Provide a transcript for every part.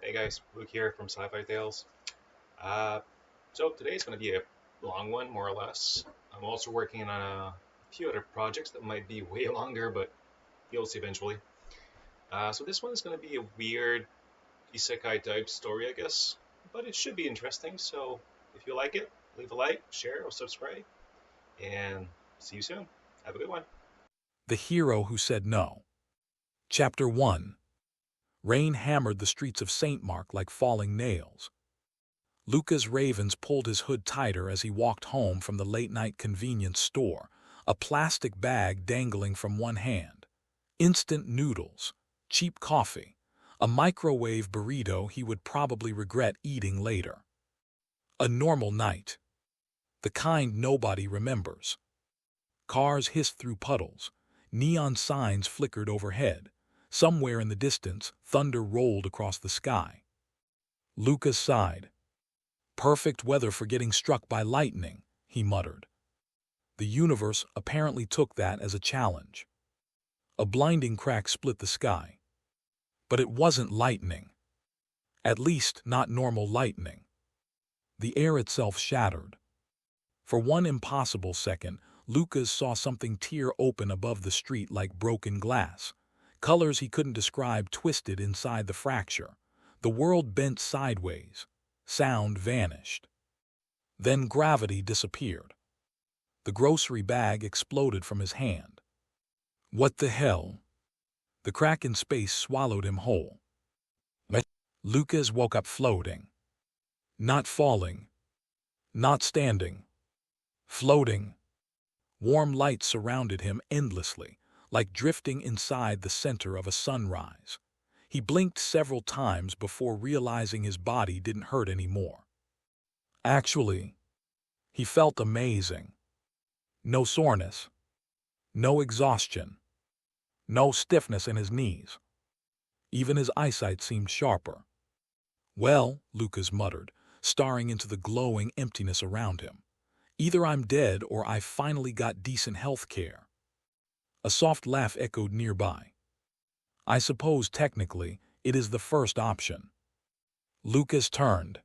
Hey guys, Luke here from Sci-Fi Tales. Uh, so today's going to be a long one, more or less. I'm also working on a few other projects that might be way longer, but you'll see eventually. So this one is going to be a weird Isekai type story, I guess, but it should be interesting. So if you like it, leave a like, share, or subscribe, and see you soon. Have a good one. The Hero Who Said No. Chapter 1. Rain hammered the streets of St. Mark like falling nails. Lucas Ravens pulled his hood tighter as he walked home from the late-night convenience store, a plastic bag dangling from one hand. Instant noodles, cheap coffee, a microwave burrito he would probably regret eating later. A normal night. The kind nobody remembers. Cars hissed through puddles. Neon signs flickered overhead. Somewhere in the distance, thunder rolled across the sky. Lucas sighed. Perfect weather for getting struck by lightning, he muttered. The universe apparently took that as a challenge. A blinding crack split the sky. But it wasn't lightning. At least not normal lightning. The air itself shattered. For one impossible second, Lucas saw something tear open above the street like broken glass. Colors he couldn't describe twisted inside the fracture. The world bent sideways. Sound vanished. Then gravity disappeared. The grocery bag exploded from his hand. What the hell? The crack in space swallowed him whole. But Lucas woke up floating. Not falling. Not standing. Floating. Warm light surrounded him endlessly, like drifting inside the center of a sunrise. He blinked several times before realizing his body didn't hurt anymore. Actually, he felt amazing. No soreness. No exhaustion. No stiffness in his knees. Even his eyesight seemed sharper. Well, Lucas muttered, staring into the glowing emptiness around him. Either I'm dead or I finally got decent health care. A soft laugh echoed nearby. I suppose technically it is the first option. Lucas turned.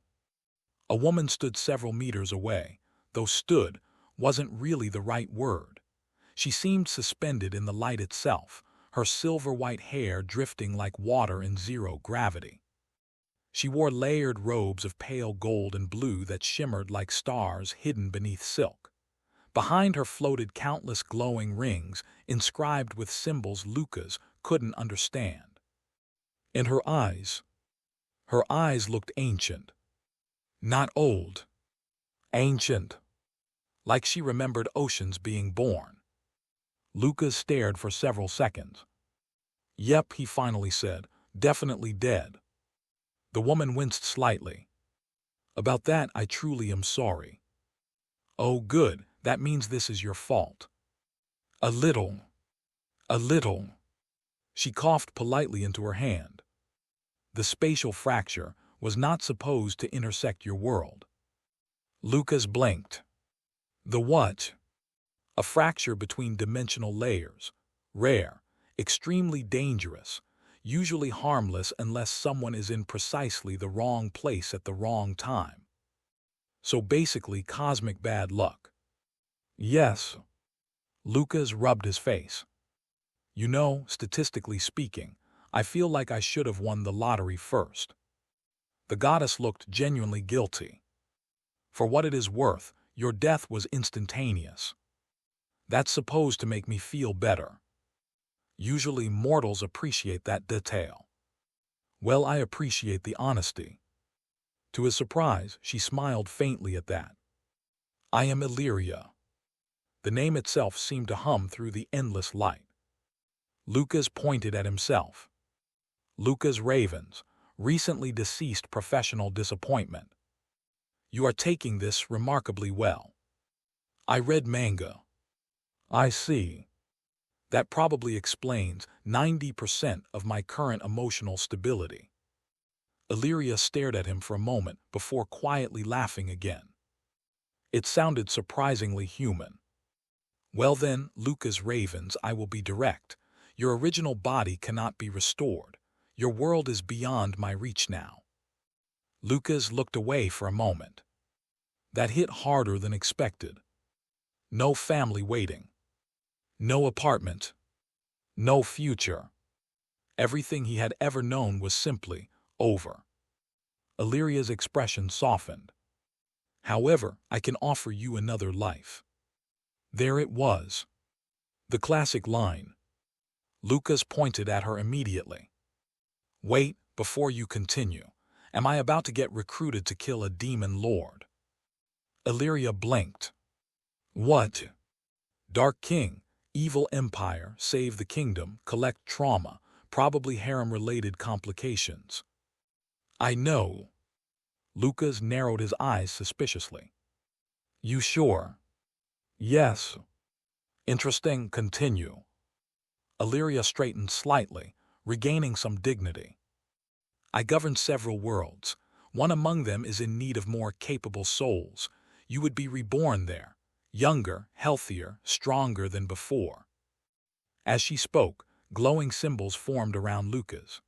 A woman stood several meters away, though stood wasn't really the right word. She seemed suspended in the light itself, her silver-white hair drifting like water in zero gravity. She wore layered robes of pale gold and blue that shimmered like stars hidden beneath silk. Behind her floated countless glowing rings, inscribed with symbols Lucas couldn't understand. And her eyes looked ancient. Not old. Ancient. Like she remembered oceans being born. Lucas stared for several seconds. Yep, he finally said, definitely dead. The woman winced slightly. About that, I truly am sorry. Oh, good, that means this is your fault. A little. A little. She coughed politely into her hand. The spatial fracture was not supposed to intersect your world. Lucas blinked. The what? A fracture between dimensional layers. Rare, extremely dangerous, usually harmless unless someone is in precisely the wrong place at the wrong time. So basically cosmic bad luck. Yes. Lucas rubbed his face. You know, statistically speaking, I feel like I should have won the lottery first. The goddess looked genuinely guilty. For what it is worth, your death was instantaneous. That's supposed to make me feel better. Usually mortals appreciate that detail. Well, I appreciate the honesty. To his surprise, she smiled faintly at that. I am Illyria. The name itself seemed to hum through the endless light. Lucas pointed at himself. Lucas Ravens, recently deceased professional disappointment. You are taking this remarkably well. I read manga. I see. That probably explains 90% of my current emotional stability. Illyria stared at him for a moment before quietly laughing again. It sounded surprisingly human. Well then, Lucas Ravens, I will be direct. Your original body cannot be restored. Your world is beyond my reach now. Lucas looked away for a moment. That hit harder than expected. No family waiting. No apartment. No future. Everything he had ever known was simply over. Illyria's expression softened. However, I can offer you another life. There it was. The classic line. Lucas pointed at her immediately. Wait, before you continue. Am I about to get recruited to kill a demon lord? Illyria blinked. What? Dark King, evil empire, save the kingdom, collect trauma, probably harem-related complications. I know. Lucas narrowed his eyes suspiciously. You sure? Yes. Interesting, continue. Illyria straightened slightly, regaining some dignity. I govern several worlds. One among them is in need of more capable souls. You would be reborn there, younger, healthier, stronger than before. As she spoke, glowing symbols formed around Lucas.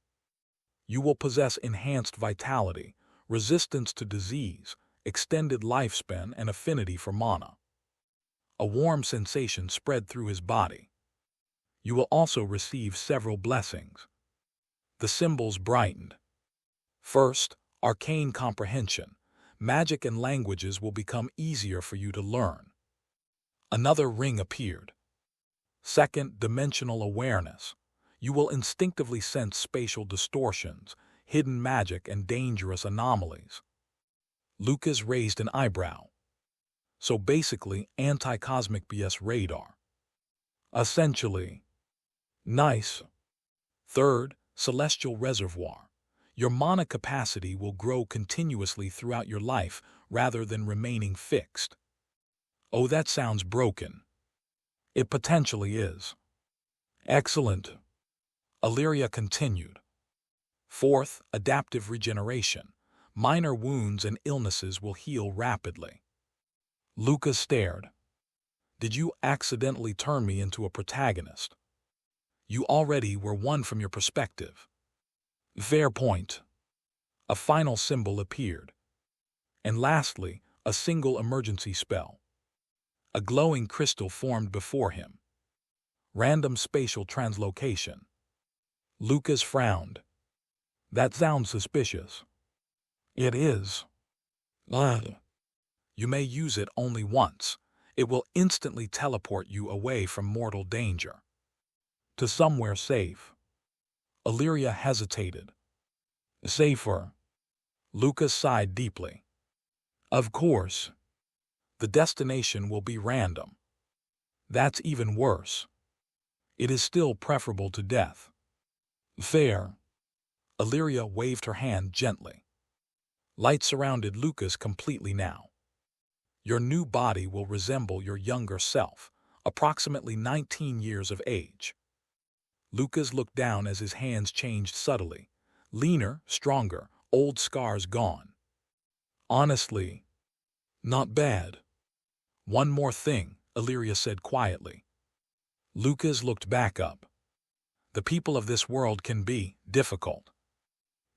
You will possess enhanced vitality, resistance to disease, extended lifespan, and affinity for mana. A warm sensation spread through his body. You will also receive several blessings. The symbols brightened. First, arcane comprehension. Magic and languages will become easier for you to learn. Another ring appeared. Second, dimensional awareness. You will instinctively sense spatial distortions, hidden magic, and dangerous anomalies. Lucas raised an eyebrow. So basically, anti-cosmic BS radar. Essentially. Nice. Third, celestial reservoir. Your mana capacity will grow continuously throughout your life rather than remaining fixed. Oh, that sounds broken. It potentially is. Excellent. Illyria continued. Fourth, adaptive regeneration. Minor wounds and illnesses will heal rapidly. Lucas stared. Did you accidentally turn me into a protagonist? You already were one from your perspective. Fair point. A final symbol appeared. And lastly, a single emergency spell. A glowing crystal formed before him. Random spatial translocation. Lucas frowned. That sounds suspicious. It is. You may use it only once. It will instantly teleport you away from mortal danger. To somewhere safe. Illyria hesitated. Safer. Lucas sighed deeply. Of course. The destination will be random. That's even worse. It is still preferable to death. Fair. Illyria waved her hand gently. Light surrounded Lucas completely now. Your new body will resemble your younger self, approximately 19 years of age. Lucas looked down as his hands changed subtly. Leaner, stronger, old scars gone. Honestly, not bad. One more thing, Illyria said quietly. Lucas looked back up. The people of this world can be difficult.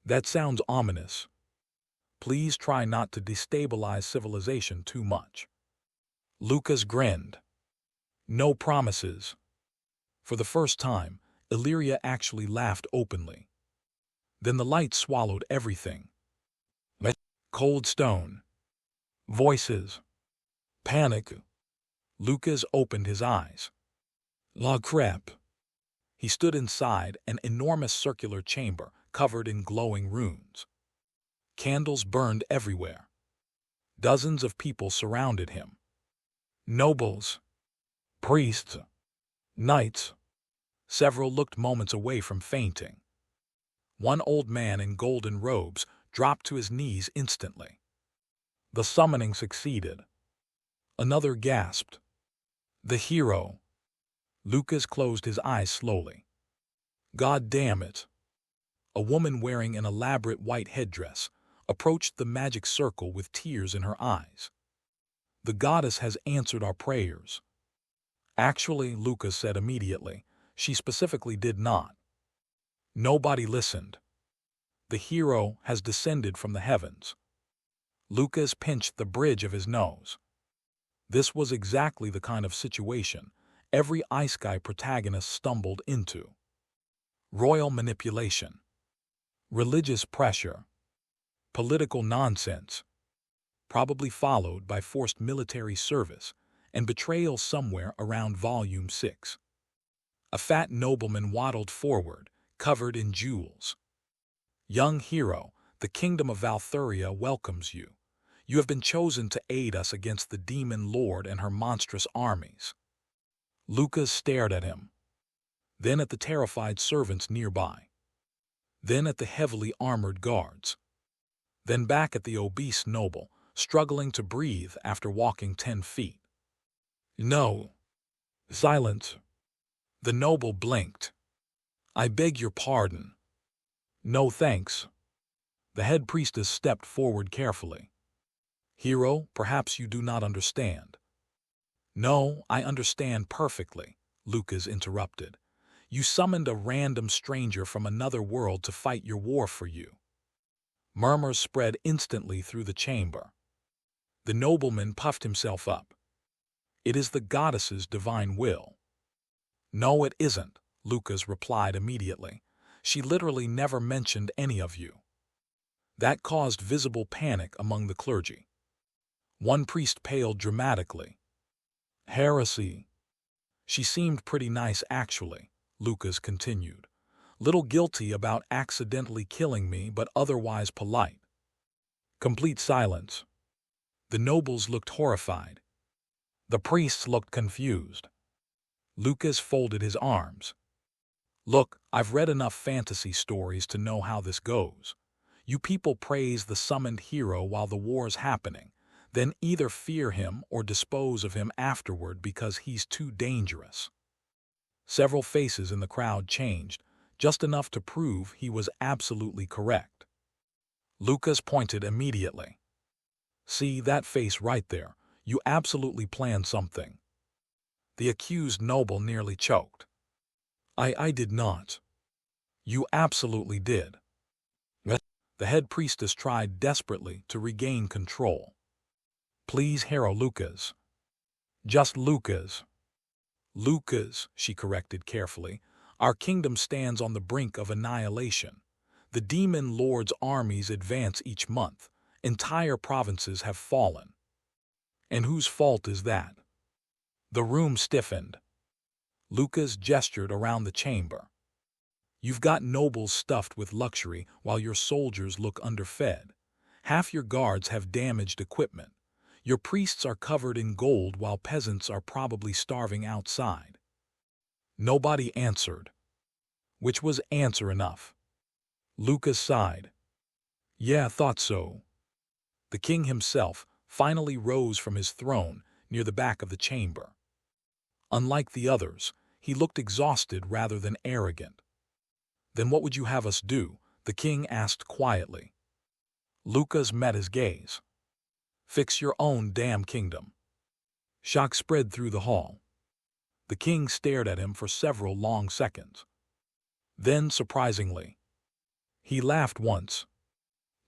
That sounds ominous. Please try not to destabilize civilization too much. Lucas grinned. No promises. For the first time, Illyria actually laughed openly. Then the light swallowed everything. Cold stone. Voices. Panic. Lucas opened his eyes. La crap. He stood inside an enormous circular chamber covered in glowing runes. Candles burned everywhere. Dozens of people surrounded him. Nobles. Priests. Knights. Several looked moments away from fainting. One old man in golden robes dropped to his knees instantly. The summoning succeeded. Another gasped. The hero. Lucas closed his eyes slowly. God damn it. A woman wearing an elaborate white headdress approached the magic circle with tears in her eyes. The goddess has answered our prayers. Actually, Lucas said immediately, she specifically did not. Nobody listened. The hero has descended from the heavens. Lucas pinched the bridge of his nose. This was exactly the kind of situation every Isekai protagonist stumbled into. Royal manipulation, religious pressure, political nonsense, probably followed by forced military service and betrayal somewhere around Volume 6. A fat nobleman waddled forward, covered in jewels. Young hero, the kingdom of Valthuria welcomes you. You have been chosen to aid us against the demon lord and her monstrous armies. Lucas stared at him, then at the terrified servants nearby, then at the heavily armored guards, then back at the obese noble, struggling to breathe after walking 10 feet. No. Silence. The noble blinked. I beg your pardon. No thanks. The head priestess stepped forward carefully. Hero, perhaps you do not understand. No, I understand perfectly, Lucas interrupted. You summoned a random stranger from another world to fight your war for you. Murmurs spread instantly through the chamber. The nobleman puffed himself up. It is the goddess's divine will. No, it isn't, Lucas replied immediately. She literally never mentioned any of you. That caused visible panic among the clergy. One priest paled dramatically. Heresy. She seemed pretty nice actually, Lucas continued. Little guilty about accidentally killing me, but otherwise polite. Complete silence. The nobles looked horrified. The priests looked confused. Lucas folded his arms. Look, I've read enough fantasy stories to know how this goes. You people praise the summoned hero while the war's happening, then either fear him or dispose of him afterward because he's too dangerous. Several faces in the crowd changed, just enough to prove he was absolutely correct. Lucas pointed immediately. See that face right there? You absolutely planned something. The accused noble nearly choked. I did not. You absolutely did. The head priestess tried desperately to regain control. Please, Hero Lucas. Just Lucas. Lucas, she corrected carefully. Our kingdom stands on the brink of annihilation. The demon lord's armies advance each month. Entire provinces have fallen. And whose fault is that? The room stiffened. Lucas gestured around the chamber. You've got nobles stuffed with luxury while your soldiers look underfed. Half your guards have damaged equipment. Your priests are covered in gold while peasants are probably starving outside. Nobody answered. Which was answer enough. Lucas sighed. Yeah, thought so. The king himself finally rose from his throne near the back of the chamber. Unlike the others, he looked exhausted rather than arrogant. Then what would you have us do? The king asked quietly. Lucas met his gaze. Fix your own damn kingdom. Shock spread through the hall. The king stared at him for several long seconds. Then, surprisingly, he laughed once.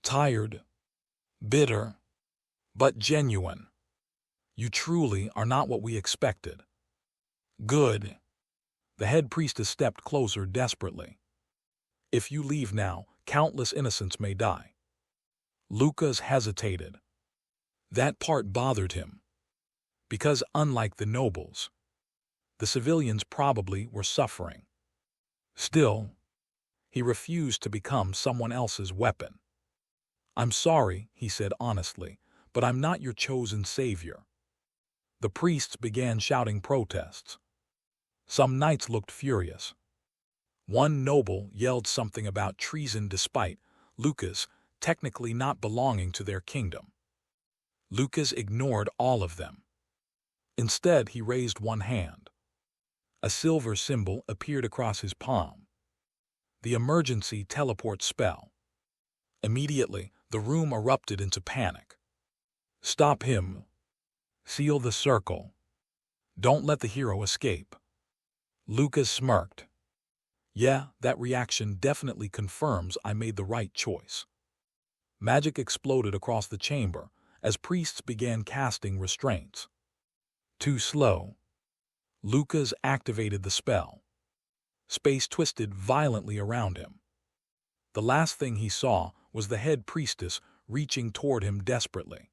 Tired, bitter, but genuine. You truly are not what we expected. Good. The head priestess stepped closer desperately. If you leave now, countless innocents may die. Lucas hesitated. That part bothered him. Because unlike the nobles, the civilians probably were suffering. Still, he refused to become someone else's weapon. I'm sorry, he said honestly, but I'm not your chosen savior. The priests began shouting protests. Some knights looked furious. One noble yelled something about treason despite Lucas technically not belonging to their kingdom. Lucas ignored all of them. Instead, he raised one hand. A silver symbol appeared across his palm. The emergency teleport spell. Immediately, the room erupted into panic. Stop him. Seal the circle. Don't let the hero escape. Lucas smirked. Yeah, that reaction definitely confirms I made the right choice. Magic exploded across the chamber as priests began casting restraints. Too slow. Lucas activated the spell. Space twisted violently around him. The last thing he saw was the head priestess reaching toward him desperately.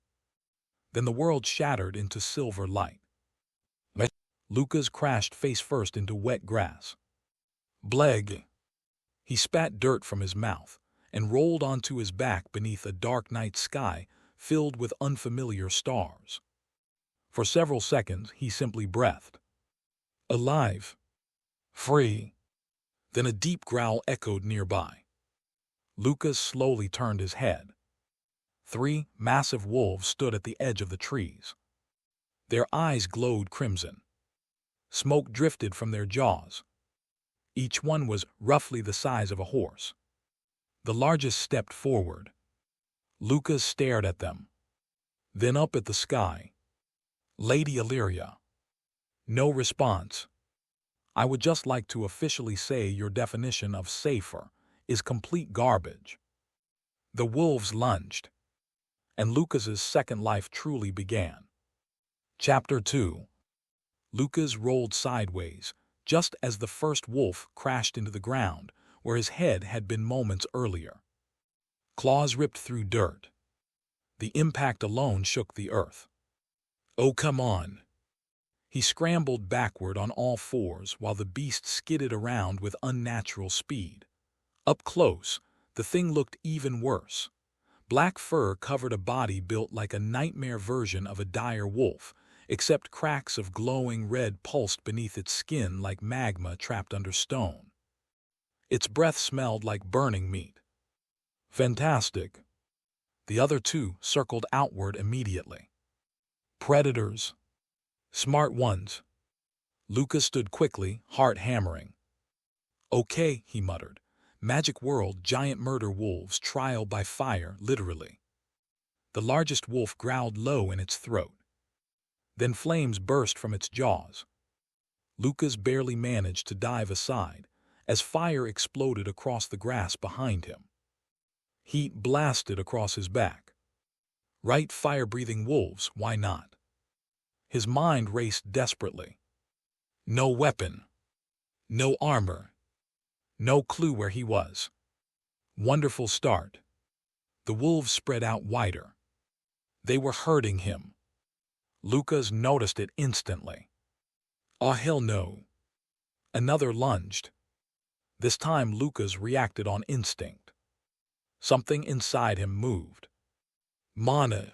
Then the world shattered into silver light. Lucas crashed face first into wet grass. Bleg! He spat dirt from his mouth and rolled onto his back beneath a dark night sky filled with unfamiliar stars. For several seconds, he simply breathed. Alive. Free. Then a deep growl echoed nearby. Lucas slowly turned his head. 3 massive wolves stood at the edge of the trees. Their eyes glowed crimson. Smoke drifted from their jaws. Each one was roughly the size of a horse. The largest stepped forward. Lucas stared at them. Then up at the sky. Lady Illyria. No response. I would just like to officially say your definition of safer is complete garbage. The wolves lunged, and Lucas's second life truly began. Chapter 2. Lucas rolled sideways, just as the first wolf crashed into the ground, where his head had been moments earlier. Claws ripped through dirt. The impact alone shook the earth. Oh, come on. He scrambled backward on all fours while the beast skidded around with unnatural speed. Up close, the thing looked even worse. Black fur covered a body built like a nightmare version of a dire wolf, except cracks of glowing red pulsed beneath its skin like magma trapped under stone. Its breath smelled like burning meat. Fantastic. The other two circled outward immediately. Predators. Smart ones. Lucas stood quickly, heart hammering. Okay, he muttered. Magic world, giant murder wolves, trial by fire, literally. The largest wolf growled low in its throat. Then flames burst from its jaws. Lucas barely managed to dive aside as fire exploded across the grass behind him. Heat blasted across his back. Right, fire-breathing wolves, why not? His mind raced desperately. No weapon. No armor. No clue where he was. Wonderful start. The wolves spread out wider. They were hurting him. Lucas noticed it instantly. Oh, hell no. Another lunged. This time Lucas reacted on instinct. Something inside him moved. Mana.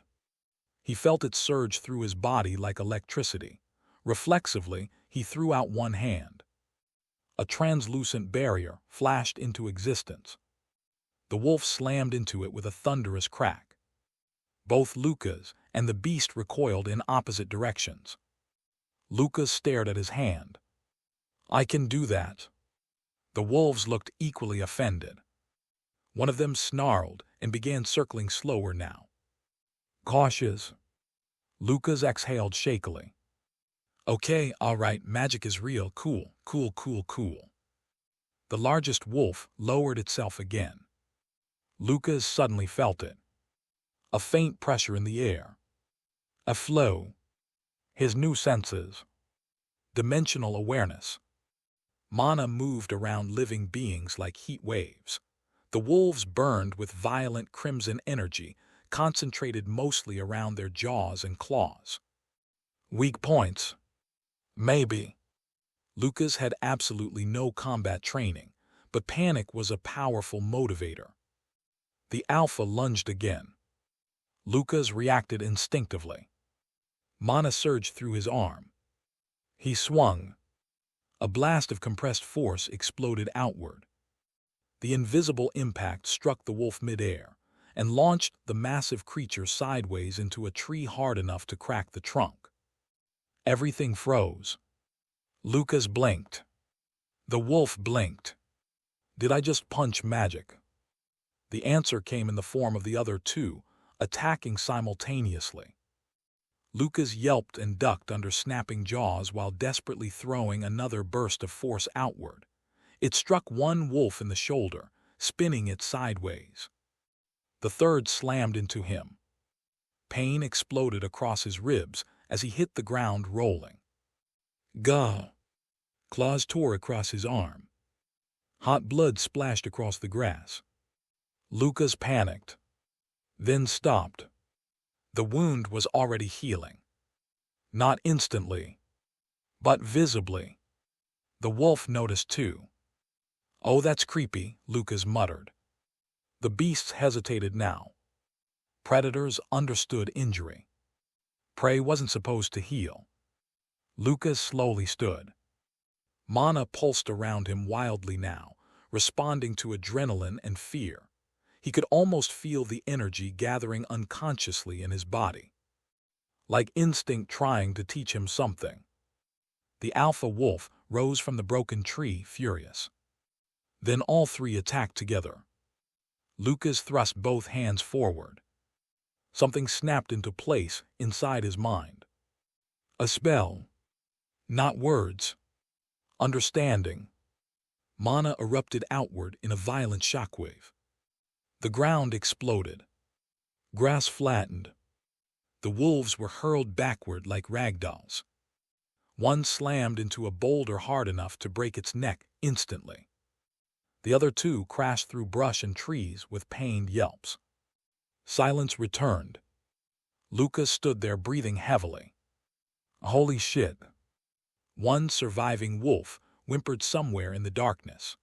He felt it surge through his body like electricity. Reflexively, he threw out one hand. A translucent barrier flashed into existence. The wolf slammed into it with a thunderous crack. Both Lucas and the beast recoiled in opposite directions. Lucas stared at his hand. I can do that. The wolves looked equally offended. One of them snarled and began circling slower now. Cautious. Lucas exhaled shakily. Okay, all right, magic is real, cool. The largest wolf lowered itself again. Lucas suddenly felt it. A faint pressure in the air. A flow. His new senses. Dimensional awareness. Mana moved around living beings like heat waves. The wolves burned with violent crimson energy, concentrated mostly around their jaws and claws. Weak points. Maybe. Lucas had absolutely no combat training, but panic was a powerful motivator. The alpha lunged again. Lucas reacted instinctively. Mana surged through his arm. He swung. A blast of compressed force exploded outward. The invisible impact struck the wolf midair and launched the massive creature sideways into a tree hard enough to crack the trunk. Everything froze. Lucas blinked. The wolf blinked. Did I just punch magic? The answer came in the form of the other two, attacking simultaneously. Lucas yelped and ducked under snapping jaws while desperately throwing another burst of force outward. It struck one wolf in the shoulder, spinning it sideways. The third slammed into him. Pain exploded across his ribs as he hit the ground rolling. Gah! Claws tore across his arm. Hot blood splashed across the grass. Lucas panicked, then stopped. The wound was already healing. Not instantly, but visibly. The wolf noticed too. "Oh, that's creepy," Lucas muttered. The beasts hesitated now. Predators understood injury. Prey wasn't supposed to heal. Lucas slowly stood. Mana pulsed around him wildly now, responding to adrenaline and fear. He could almost feel the energy gathering unconsciously in his body, like instinct trying to teach him something. The alpha wolf rose from the broken tree, furious. Then all three attacked together. Lucas thrust both hands forward. Something snapped into place inside his mind. A spell. Not words. Understanding. Mana erupted outward in a violent shockwave. The ground exploded. Grass flattened. The wolves were hurled backward like ragdolls. One slammed into a boulder hard enough to break its neck instantly. The other two crashed through brush and trees with pained yelps. Silence returned. Lucas stood there breathing heavily. Holy shit. One surviving wolf whimpered somewhere in the darkness.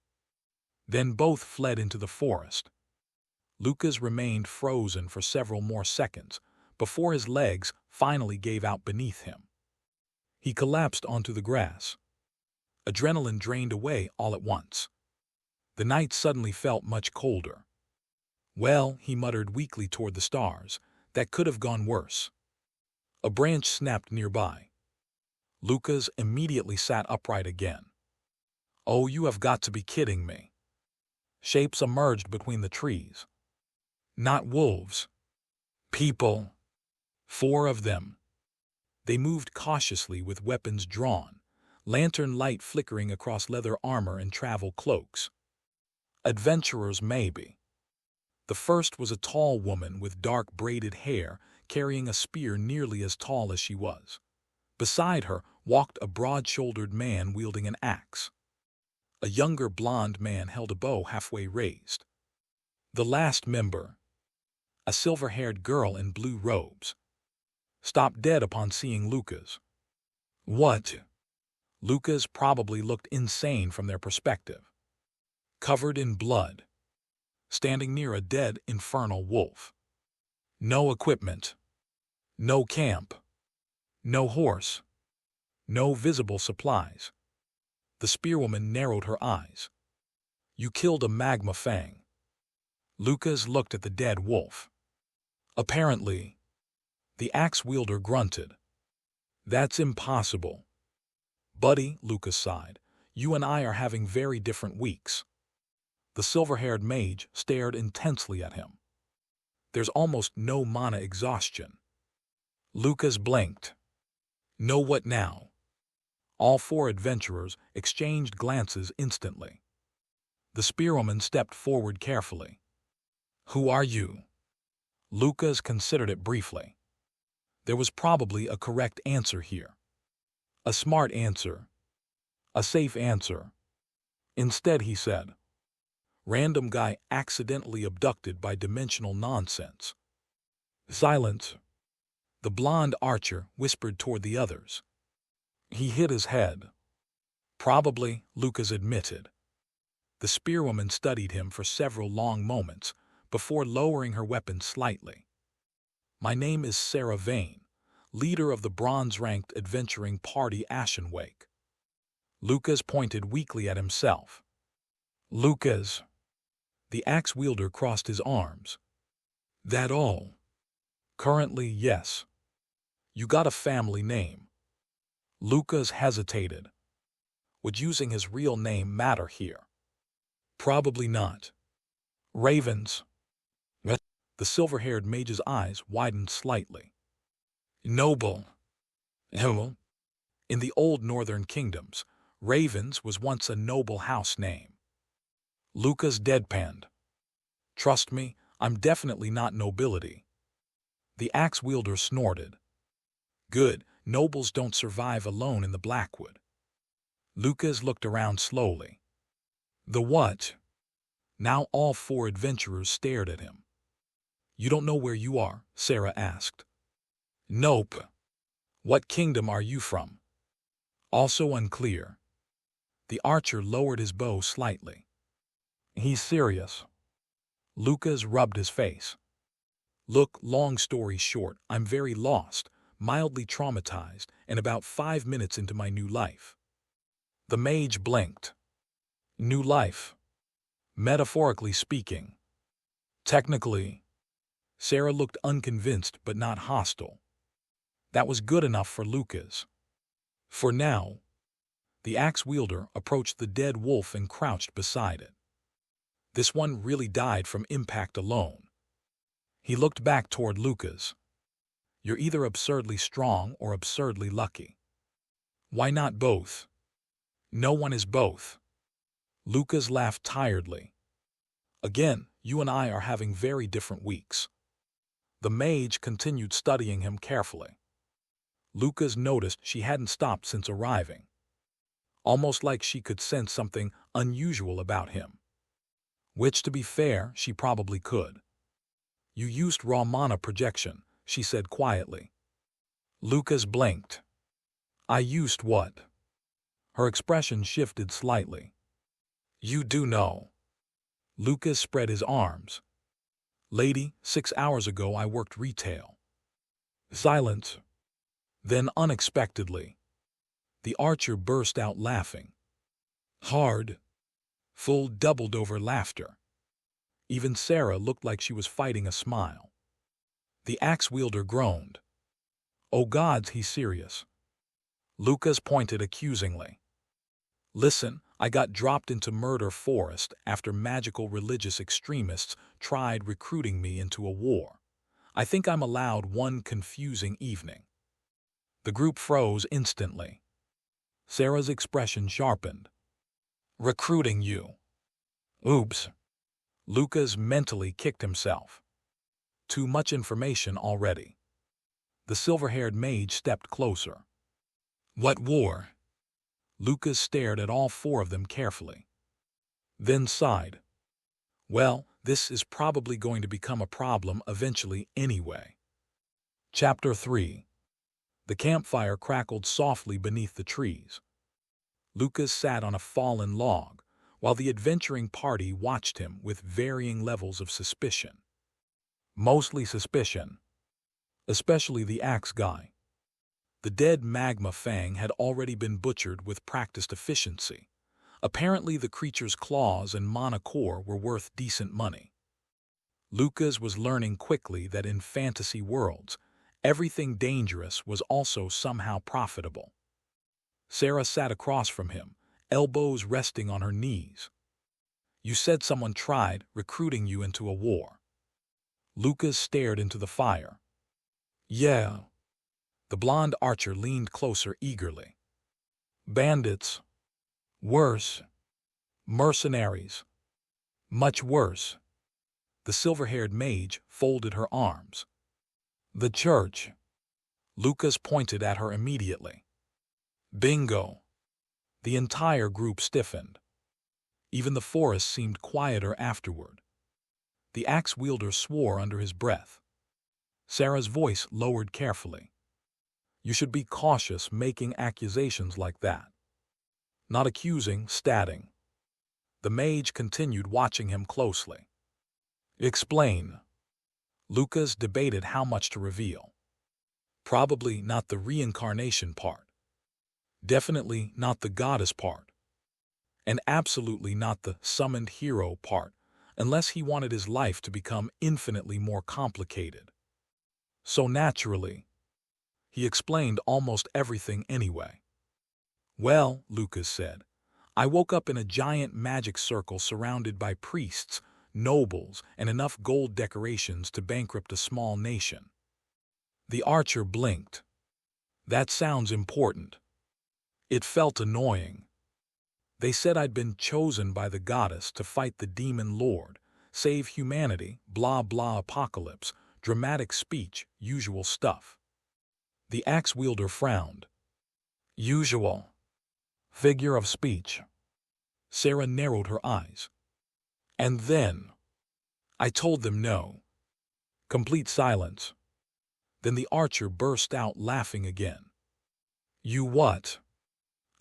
Then both fled into the forest. Lucas remained frozen for several more seconds before his legs finally gave out beneath him. He collapsed onto the grass. Adrenaline drained away all at once. The night suddenly felt much colder. Well, he muttered weakly toward the stars, that could have gone worse. A branch snapped nearby. Lucas immediately sat upright again. Oh, you have got to be kidding me. Shapes emerged between the trees. Not wolves. People. 4 of them. They moved cautiously with weapons drawn, lantern light flickering across leather armor and travel cloaks. Adventurers, maybe. The first was a tall woman with dark braided hair carrying a spear nearly as tall as she was. Beside her walked a broad-shouldered man wielding an axe. A younger blond man held a bow halfway raised. The last member, a silver-haired girl in blue robes, stopped dead upon seeing Lucas. What? Lucas probably looked insane from their perspective. Covered in blood, standing near a dead infernal wolf. No equipment. No camp. No horse. No visible supplies. The spearwoman narrowed her eyes. You killed a magma fang. Lucas looked at the dead wolf. Apparently. The axe-wielder grunted. That's impossible. Buddy, Lucas sighed, you and I are having very different weeks. The silver-haired mage stared intensely at him. There's almost no mana exhaustion. Lucas blinked. No, what now? All 4 adventurers exchanged glances instantly. The spearwoman stepped forward carefully. Who are you? Lucas considered it briefly. There was probably a correct answer here. A smart answer. A safe answer. Instead, he said, random guy accidentally abducted by dimensional nonsense. Silence. The blond archer whispered toward the others. He hit his head. Probably, Lucas admitted. The spearwoman studied him for several long moments before lowering her weapon slightly. My name is Sarah Vane, leader of the bronze-ranked adventuring party Ashenwake. Lucas pointed weakly at himself. Lucas. The axe-wielder crossed his arms. That all? Currently, yes. You got a family name. Lucas hesitated. Would using his real name matter here? Probably not. Ravens. The silver-haired mage's eyes widened slightly. Noble. In the old northern kingdoms, Ravens was once a noble house name. Lucas deadpanned. Trust me, I'm definitely not nobility. The axe-wielder snorted. Good, nobles don't survive alone in the Blackwood. Lucas looked around slowly. The what? Now all four adventurers stared at him. You don't know where you are? Sarah asked. Nope. What kingdom are you from? Also unclear. The archer lowered his bow slightly. He's serious. Lucas rubbed his face. Look, long story short, I'm very lost, mildly traumatized, and about 5 minutes into my new life. The mage blinked. New life. Metaphorically speaking. Technically. Sarah looked unconvinced but not hostile. That was good enough for Lucas. For now. The axe-wielder approached the dead wolf and crouched beside it. This one really died from impact alone. He looked back toward Lucas. You're either absurdly strong or absurdly lucky. Why not both? No one is both. Lucas laughed tiredly. Again, you and I are having very different weeks. The mage continued studying him carefully. Lucas noticed she hadn't stopped since arriving. Almost like she could sense something unusual about him. Which, to be fair, she probably could. You used raw mana projection, she said quietly. Lucas blinked. I used what? Her expression shifted slightly. You do know. Lucas spread his arms. Lady, 6 hours ago I worked retail. Silence. Then unexpectedly, the archer burst out laughing. Hard. Full doubled-over laughter. Even Sarah looked like she was fighting a smile. The axe-wielder groaned. Oh gods, he's serious. Lucas pointed accusingly. Listen, I got dropped into Murder Forest after magical religious extremists tried recruiting me into a war. I think I'm allowed one confusing evening. The group froze instantly. Sarah's expression sharpened. Recruiting you. Oops. Lucas mentally kicked himself. Too much information already. The silver-haired mage stepped closer. What war? Lucas stared at all four of them carefully. Then sighed. Well, this is probably going to become a problem eventually anyway. Chapter 3. The campfire crackled softly beneath the trees. Lucas sat on a fallen log, while the adventuring party watched him with varying levels of suspicion. Mostly suspicion. Especially the axe guy. The dead magma fang had already been butchered with practiced efficiency. Apparently the creature's claws and mana core were worth decent money. Lucas was learning quickly that in fantasy worlds, everything dangerous was also somehow profitable. Sarah sat across from him, elbows resting on her knees. You said someone tried recruiting you into a war. Lucas stared into the fire. Yeah. The blonde archer leaned closer eagerly. Bandits. Worse. Mercenaries. Much worse. The silver-haired mage folded her arms. The church. Lucas pointed at her immediately. Bingo. The entire group stiffened. Even the forest seemed quieter afterward. The axe-wielder swore under his breath. Sarah's voice lowered carefully. You should be cautious making accusations like that. Not accusing, statting. The mage continued watching him closely. Explain. Lucas debated how much to reveal. Probably not the reincarnation part. Definitely not the goddess part. And absolutely not the summoned hero part, unless he wanted his life to become infinitely more complicated. So naturally, he explained almost everything anyway. Well, Lucas said, I woke up in a giant magic circle surrounded by priests, nobles, and enough gold decorations to bankrupt a small nation. The archer blinked. That sounds important. It felt annoying. They said I'd been chosen by the goddess to fight the demon lord, save humanity, blah blah apocalypse, dramatic speech, usual stuff. The axe wielder frowned. Usual. Figure of speech. Sarah narrowed her eyes. And then I told them no. Complete silence. Then the archer burst out laughing again. You what?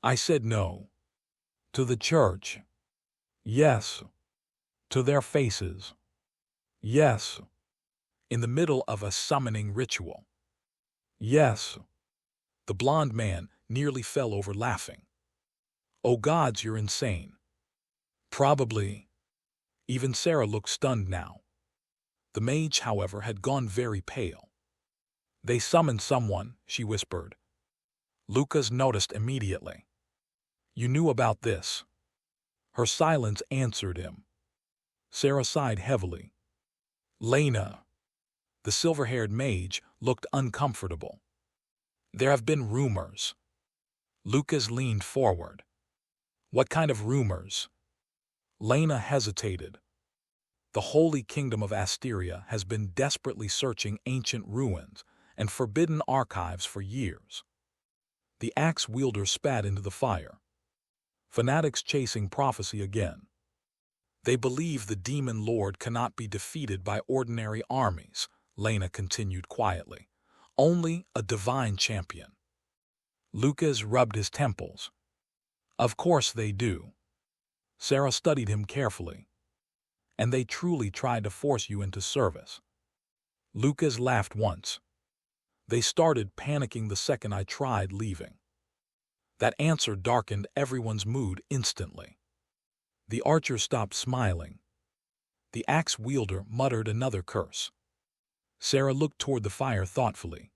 I said no. To the church. Yes. To their faces. Yes. In the middle of a summoning ritual. Yes. The blond man nearly fell over laughing. Oh gods, you're insane. Probably. Even Sarah looked stunned now. The mage, however, had gone very pale. They summoned someone, she whispered. Lucas noticed immediately. You knew about this. Her silence answered him. Sarah sighed heavily. Lena. The silver-haired mage looked uncomfortable. There have been rumors. Lucas leaned forward. What kind of rumors? Lena hesitated. The Holy Kingdom of Asteria has been desperately searching ancient ruins and forbidden archives for years. The axe wielder spat into the fire. Fanatics chasing prophecy again. They believe the demon lord cannot be defeated by ordinary armies, Lena continued quietly. Only a divine champion. Lucas rubbed his temples. Of course they do. Sarah studied him carefully. And they truly tried to force you into service. Lucas laughed once. They started panicking the second I tried leaving. That answer darkened everyone's mood instantly. The archer stopped smiling. The axe wielder muttered another curse. Sarah looked toward the fire thoughtfully.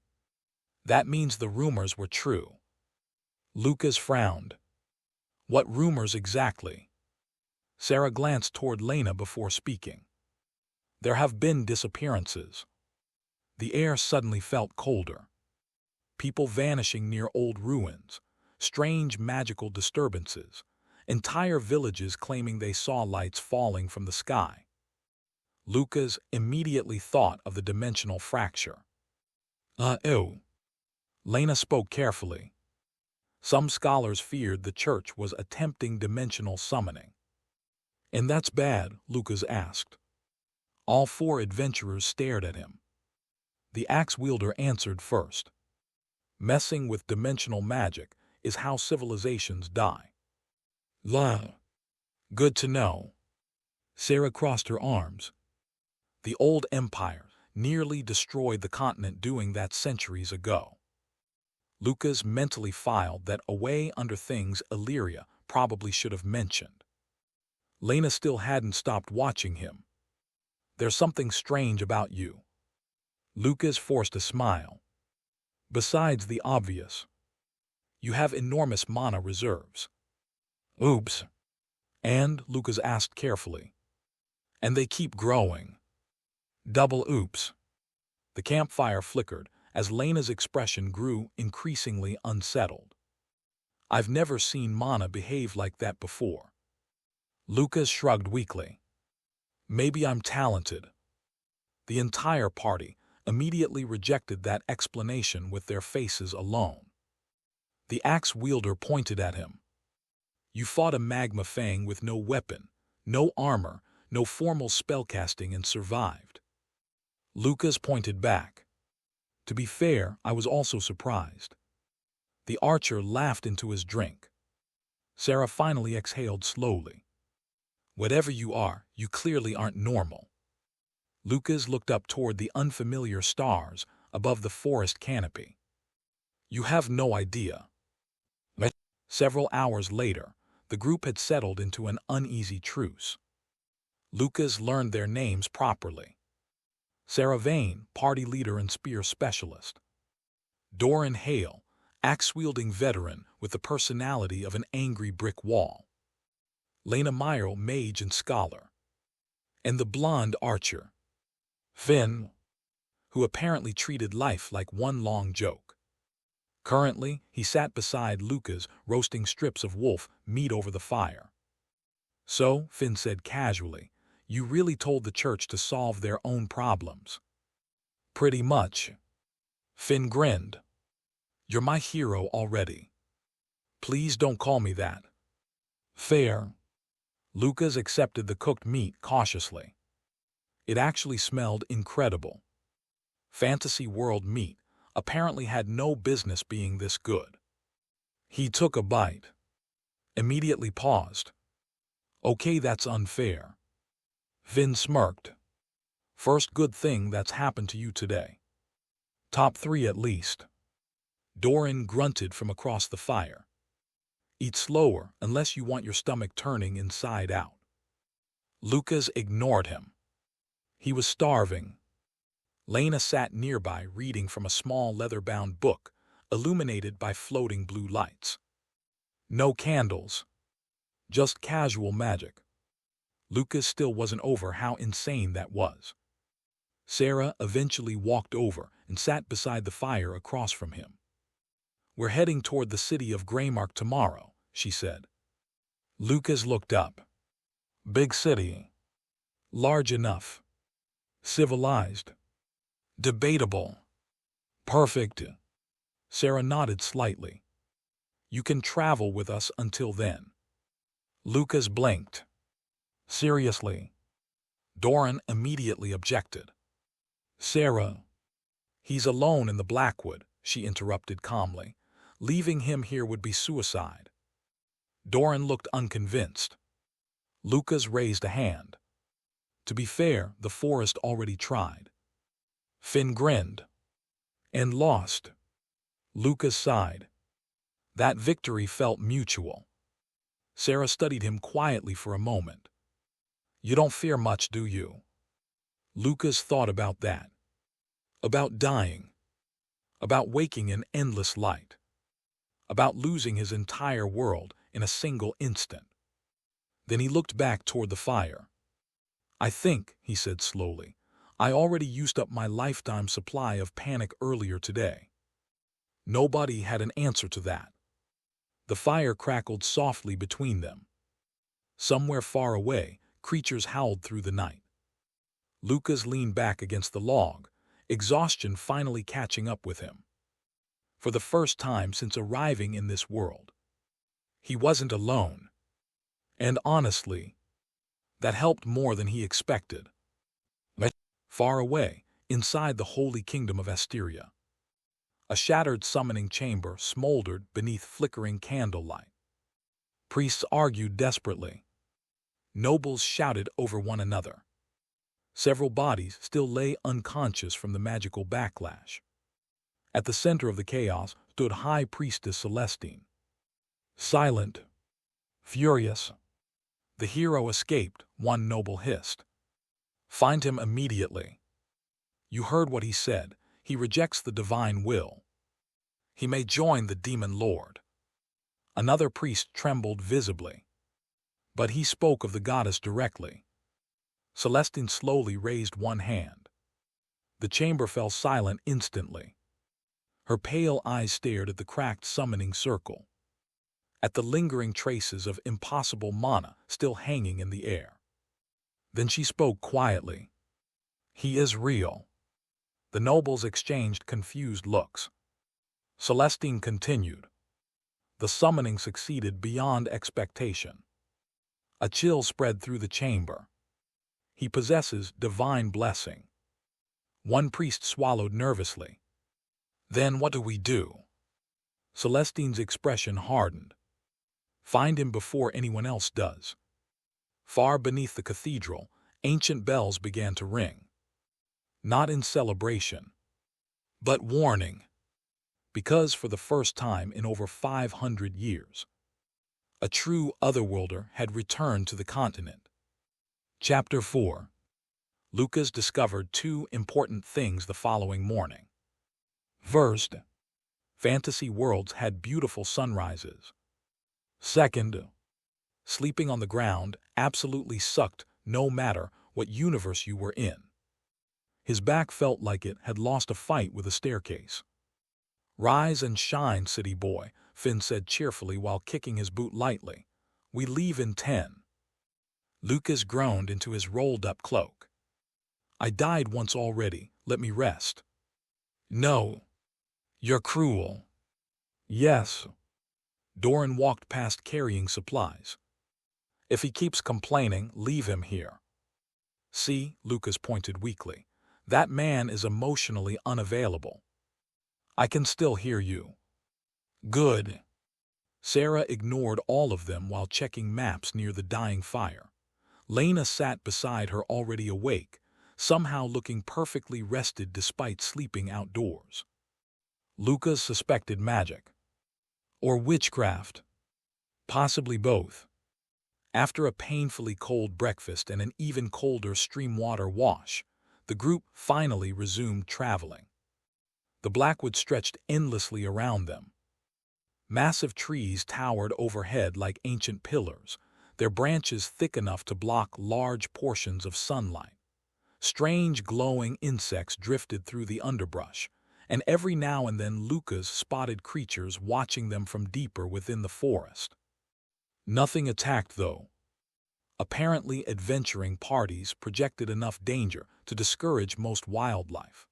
That means the rumors were true. Lucas frowned. What rumors exactly? Sarah glanced toward Lena before speaking. There have been disappearances. The air suddenly felt colder. People vanishing near old ruins, strange magical disturbances, entire villages claiming they saw lights falling from the sky. Lucas immediately thought of the dimensional fracture. Oh. Lena spoke carefully. Some scholars feared the church was attempting dimensional summoning. And that's bad, Lucas asked. All four adventurers stared at him. The axe wielder answered first. Messing with dimensional magic is how civilizations die. La. Good to know. Sarah crossed her arms. The old empire nearly destroyed the continent doing that centuries ago. Lucas mentally filed that away under things Illyria probably should have mentioned. Lena still hadn't stopped watching him. There's something strange about you. Lucas forced a smile. Besides the obvious. You have enormous mana reserves. Oops. And, Lucas asked carefully. And they keep growing. Double oops. The campfire flickered as Lena's expression grew increasingly unsettled. I've never seen mana behave like that before. Lucas shrugged weakly. Maybe I'm talented. The entire party immediately rejected that explanation with their faces alone. The axe wielder pointed at him. You fought a magma fang with no weapon, no armor, no formal spellcasting and survived. Lucas pointed back. To be fair, I was also surprised. The archer laughed into his drink. Sarah finally exhaled slowly. Whatever you are, you clearly aren't normal. Lucas looked up toward the unfamiliar stars above the forest canopy. You have no idea. Several hours later, the group had settled into an uneasy truce. Lucas learned their names properly. Sarah Vane, party leader and spear specialist. Doran Hale, axe-wielding veteran with the personality of an angry brick wall. Lena Meyer, mage and scholar. And the blonde archer, Finn, who apparently treated life like one long joke. Currently, he sat beside Lucas, roasting strips of wolf meat over the fire. "So," Finn said casually, "you really told the church to solve their own problems?" "Pretty much." Finn grinned. "You're my hero already. Please don't call me that." "Fair." Lucas accepted the cooked meat cautiously. It actually smelled incredible. Fantasy world meat apparently had no business being this good. He took a bite. Immediately paused. "Okay, that's unfair." Finn smirked. "First good thing that's happened to you today. Top 3 at least." Doran grunted from across the fire. "Eat slower unless you want your stomach turning inside out." Lucas ignored him. He was starving. Lena sat nearby reading from a small leather-bound book, illuminated by floating blue lights. No candles. Just casual magic. Lucas still wasn't over how insane that was. Sarah eventually walked over and sat beside the fire across from him. "We're heading toward the city of Greymark tomorrow," she said. Lucas looked up. "Big city. Large enough. Civilized. Debatable. Perfect." Sarah nodded slightly. "You can travel with us until then." Lucas blinked. "Seriously?" Doran immediately objected. "Sarah." "He's alone in the Blackwood," she interrupted calmly. "Leaving him here would be suicide." Doran looked unconvinced. Lucas raised a hand. "To be fair, the forest already tried." Finn grinned. "And lost." Lucas sighed. That victory felt mutual. Sarah studied him quietly for a moment. "You don't fear much, do you?" Lucas thought about that. About dying. About waking in endless light. About losing his entire world in a single instant. Then he looked back toward the fire. "I think," he said slowly, "I already used up my lifetime supply of panic earlier today." Nobody had an answer to that. The fire crackled softly between them. Somewhere far away, creatures howled through the night. Lucas leaned back against the log, exhaustion finally catching up with him. For the first time since arriving in this world, he wasn't alone. And honestly, that helped more than he expected. Far away, inside the holy kingdom of Asteria, a shattered summoning chamber smoldered beneath flickering candlelight. Priests argued desperately. Nobles shouted over one another. Several bodies still lay unconscious from the magical backlash. At the center of the chaos stood High Priestess Celestine. Silent. Furious. "The hero escaped," one noble hissed. "Find him immediately." "You heard what he said. He rejects the divine will. He may join the demon lord." Another priest trembled visibly. But he spoke of the goddess directly. Celestine slowly raised one hand. The chamber fell silent instantly. Her pale eyes stared at the cracked summoning circle, at the lingering traces of impossible mana still hanging in the air. Then she spoke quietly. "He is real." The nobles exchanged confused looks. Celestine continued. "The summoning succeeded beyond expectation." A chill spread through the chamber. "He possesses divine blessing." One priest swallowed nervously. "Then what do we do?" Celestine's expression hardened. "Find him before anyone else does." Far beneath the cathedral, ancient bells began to ring. Not in celebration, but warning. Because for the first time in over 500 years, a true otherworlder had returned to the continent. Chapter 4. Lucas discovered two important things the following morning. First, fantasy worlds had beautiful sunrises. Second, sleeping on the ground absolutely sucked no matter what universe you were in. His back felt like it had lost a fight with a staircase. Rise and shine, city boy, Finn said cheerfully while kicking his boot lightly. We leave in 10. Lucas groaned into his rolled-up cloak. I died once already, let me rest. No. You're cruel. Yes. Doran walked past carrying supplies. If he keeps complaining, leave him here. See, Lucas pointed weakly. That man is emotionally unavailable. I can still hear you. Good. Sarah ignored all of them while checking maps near the dying fire. Lena sat beside her already awake, somehow looking perfectly rested despite sleeping outdoors. Lucas suspected magic. Or witchcraft. Possibly both. After a painfully cold breakfast and an even colder stream water wash, the group finally resumed traveling. The Blackwood stretched endlessly around them. Massive trees towered overhead like ancient pillars, their branches thick enough to block large portions of sunlight. Strange glowing insects drifted through the underbrush, and every now and then Lucas spotted creatures watching them from deeper within the forest. Nothing attacked, though. Apparently adventuring parties projected enough danger to discourage most wildlife.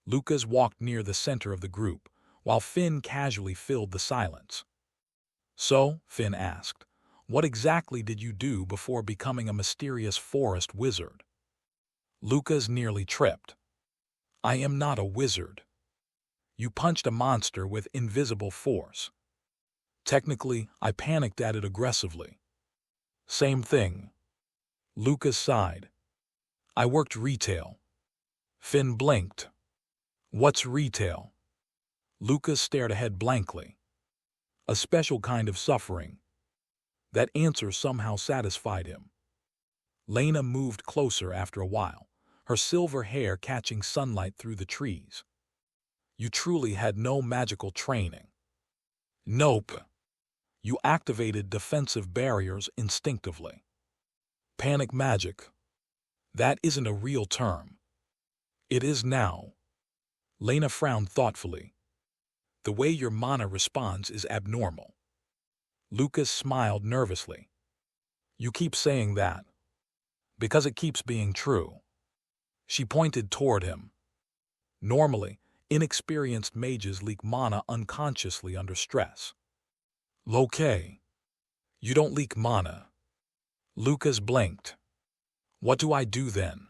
Lucas walked near the center of the group, while Finn casually filled the silence. So, Finn asked, what exactly did you do before becoming a mysterious forest wizard? Lucas nearly tripped. I am not a wizard. You punched a monster with invisible force. Technically, I panicked at it aggressively. Same thing. Lucas sighed. I worked retail. Finn blinked. What's retail? Lucas stared ahead blankly. A special kind of suffering. That answer somehow satisfied him. Lena moved closer after a while, her silver hair catching sunlight through the trees. You truly had no magical training. Nope. You activated defensive barriers instinctively. Panic magic. That isn't a real term. It is now. Lena frowned thoughtfully. The way your mana responds is abnormal. Lucas smiled nervously. You keep saying that. Because it keeps being true. She pointed toward him. Normally, inexperienced mages leak mana unconsciously under stress. Okay. You don't leak mana. Lucas blinked. What do I do then?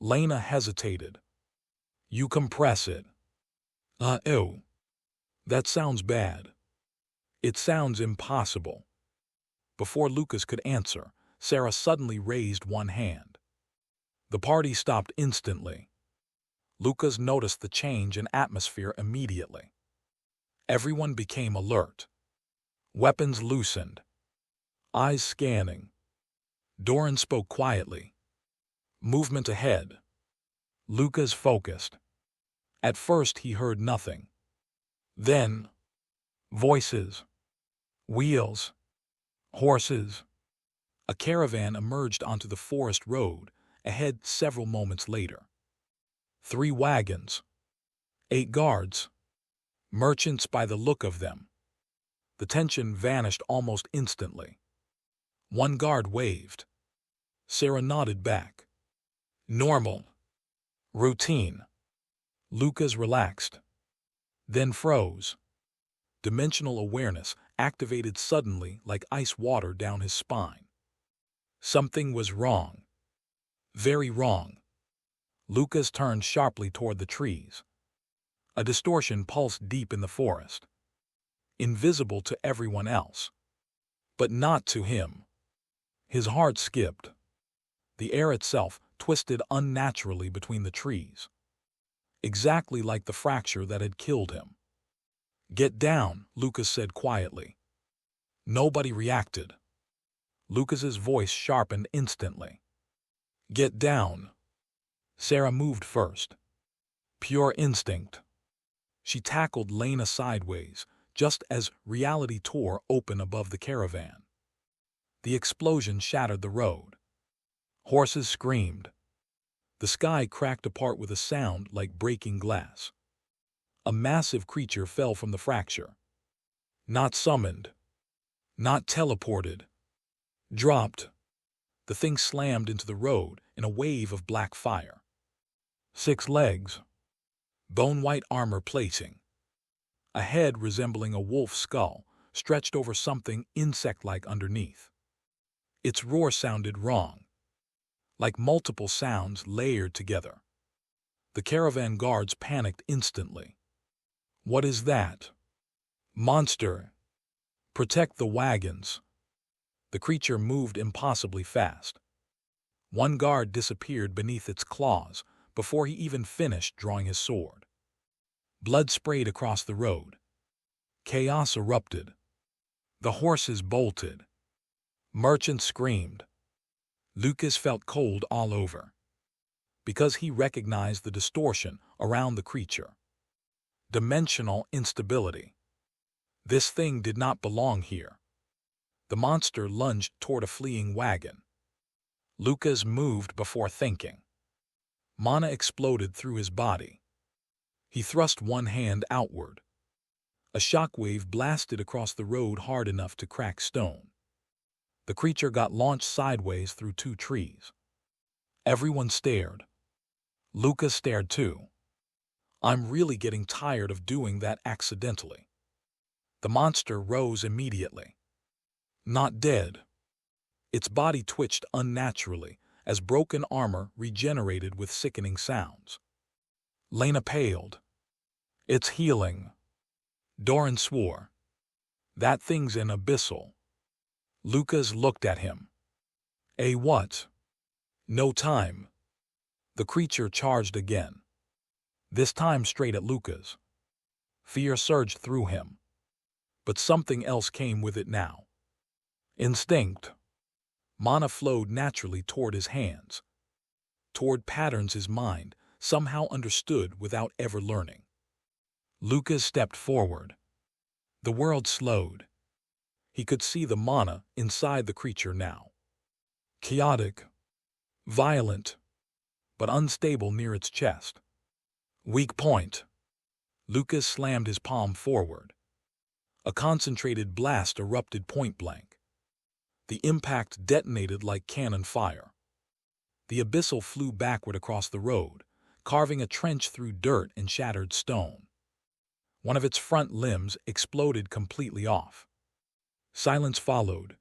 Lena hesitated. You compress it. Ew. That sounds bad. It sounds impossible. Before Lucas could answer, Sarah suddenly raised one hand. The party stopped instantly. Lucas noticed the change in atmosphere immediately. Everyone became alert. Weapons loosened. Eyes scanning. Doran spoke quietly. Movement ahead. Lucas focused. At first he heard nothing. Then, voices. Wheels. Horses. A caravan emerged onto the forest road, ahead several moments later. 3 wagons. 8 guards. Merchants by the look of them. The tension vanished almost instantly. One guard waved. Sarah nodded back. Normal. Routine. Lucas relaxed. Then froze. Dimensional awareness activated suddenly like ice water down his spine. Something was wrong. Very wrong. Lucas turned sharply toward the trees. A distortion pulsed deep in the forest. Invisible to everyone else. But not to him. His heart skipped. The air itself twisted unnaturally between the trees. Exactly like the fracture that had killed him. Get down, Lucas said quietly. Nobody reacted. Lucas's voice sharpened instantly. Get down. Sarah moved first. Pure instinct. She tackled Lena sideways, just as reality tore open above the caravan. The explosion shattered the road. Horses screamed. The sky cracked apart with a sound like breaking glass. A massive creature fell from the fracture. Not summoned. Not teleported. Dropped. The thing slammed into the road in a wave of black fire. 6 legs. Bone-white armor plating. A head resembling a wolf's skull stretched over something insect-like underneath. Its roar sounded wrong, like multiple sounds layered together. The caravan guards panicked instantly. What is that? Monster! Protect the wagons! The creature moved impossibly fast. One guard disappeared beneath its claws before he even finished drawing his sword. Blood sprayed across the road. Chaos erupted. The horses bolted. Merchants screamed. Lucas felt cold all over, because he recognized the distortion around the creature. Dimensional instability. This thing did not belong here. The monster lunged toward a fleeing wagon. Lucas moved before thinking. Mana exploded through his body. He thrust one hand outward. A shockwave blasted across the road hard enough to crack stone. The creature got launched sideways through 2 trees. Everyone stared. Lucas stared too. I'm really getting tired of doing that accidentally. The monster rose immediately. Not dead. Its body twitched unnaturally as broken armor regenerated with sickening sounds. Lena paled. It's healing. Doran swore. That thing's an abyssal. Lucas looked at him. A what? No time. The creature charged again. This time straight at Lucas. Fear surged through him. But something else came with it now. Instinct. Mana flowed naturally toward his hands, toward patterns his mind somehow understood without ever learning. Lucas stepped forward. The world slowed. He could see the mana inside the creature now. Chaotic, violent, but unstable near its chest. Weak point. Lucas slammed his palm forward. A concentrated blast erupted point blank. The impact detonated like cannon fire. The abyssal flew backward across the road, carving a trench through dirt and shattered stone. One of its front limbs exploded completely off. Silence followed.